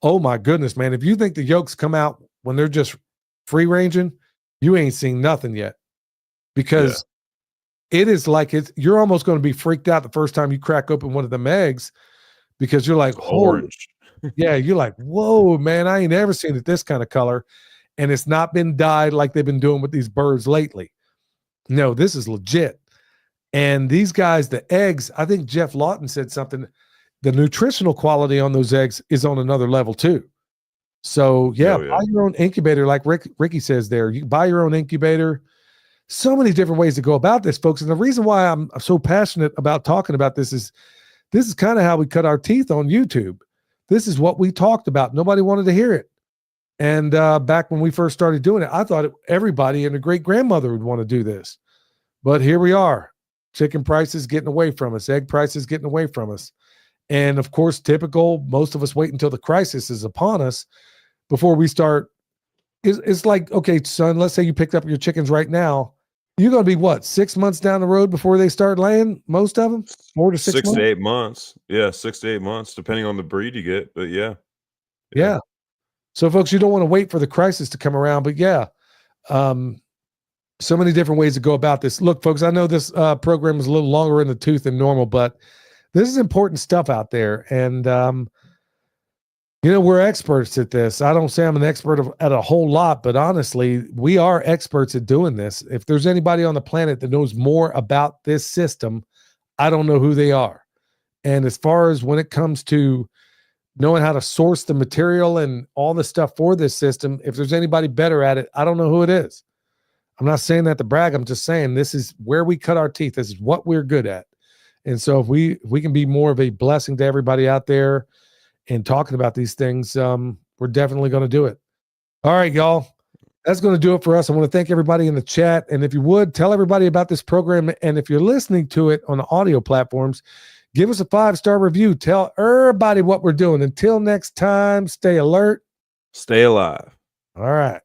oh my goodness, man. If you think the yolks come out when they're just free ranging, you ain't seen nothing yet. Because it is like you're almost going to be freaked out the first time you crack open one of them eggs, because you're like, Orange. yeah, you're like, whoa, man, I ain't ever seen it this kind of color. And it's not been dyed like they've been doing with these birds lately. No, this is legit. And these guys, the eggs, I think Jeff Lawton said something, the nutritional quality on those eggs is on another level too. So yeah, buy your own incubator, like Ricky says there. You buy your own incubator. So many different ways to go about this, folks. And the reason why I'm so passionate about talking about this is kind of how we cut our teeth on YouTube. This is what we talked about. Nobody wanted to hear it. And back when we first started doing it, I thought everybody and a great grandmother would want to do this. But here we are. Chicken prices getting away from us. Egg prices getting away from us. And of course, typical, most of us wait until the crisis is upon us before we start. It's like, okay, son, let's say you picked up your chickens right now. You're going to be what, 6 months down the road before they start laying? Most of them? 4 to 6 months? 6 to 8 months. Yeah, 6 to 8 months, depending on the breed you get. But yeah. So, folks, you don't want to wait for the crisis to come around. But yeah, so many different ways to go about this. Look, folks, I know this program is a little longer in the tooth than normal, but this is important stuff out there. And, we're experts at this. I don't say I'm an expert at a whole lot, but honestly, we are experts at doing this. If there's anybody on the planet that knows more about this system, I don't know who they are. And as far as when it comes to knowing how to source the material and all the stuff for this system, if there's anybody better at it, I don't know who it is. I'm not saying that to brag. I'm just saying this is where we cut our teeth. This is what we're good at. And so if we can be more of a blessing to everybody out there and talking about these things, we're definitely going to do it. All right, y'all. That's going to do it for us. I want to thank everybody in the chat. And if you would, tell everybody about this program. And if you're listening to it on the audio platforms, give us a 5-star review. Tell everybody what we're doing. Until next time, stay alert. Stay alive. All right.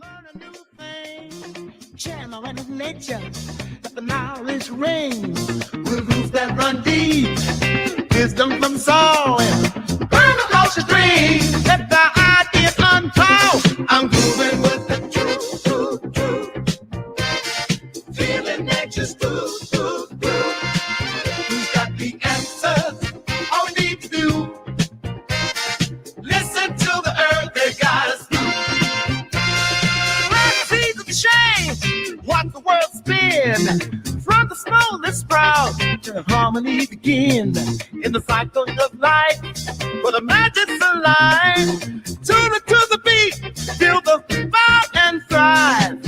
Learn a new thing. Channel and nature. Let the knowledge ring. Roots that run deep. Wisdom from soul. Burn across the stream. Let the ideas unfold. I'm grooving with the truth. Feeling nature's good. Who's got the answers? All we need to do. Listen to the earth, they got us through. Red seeds of change, watch the world spin. From the smallest sprout to harmony begin. In the cycle of life, where the magic's alive. Tune it to the beat, feel the vibe and thrive.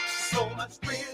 So much real.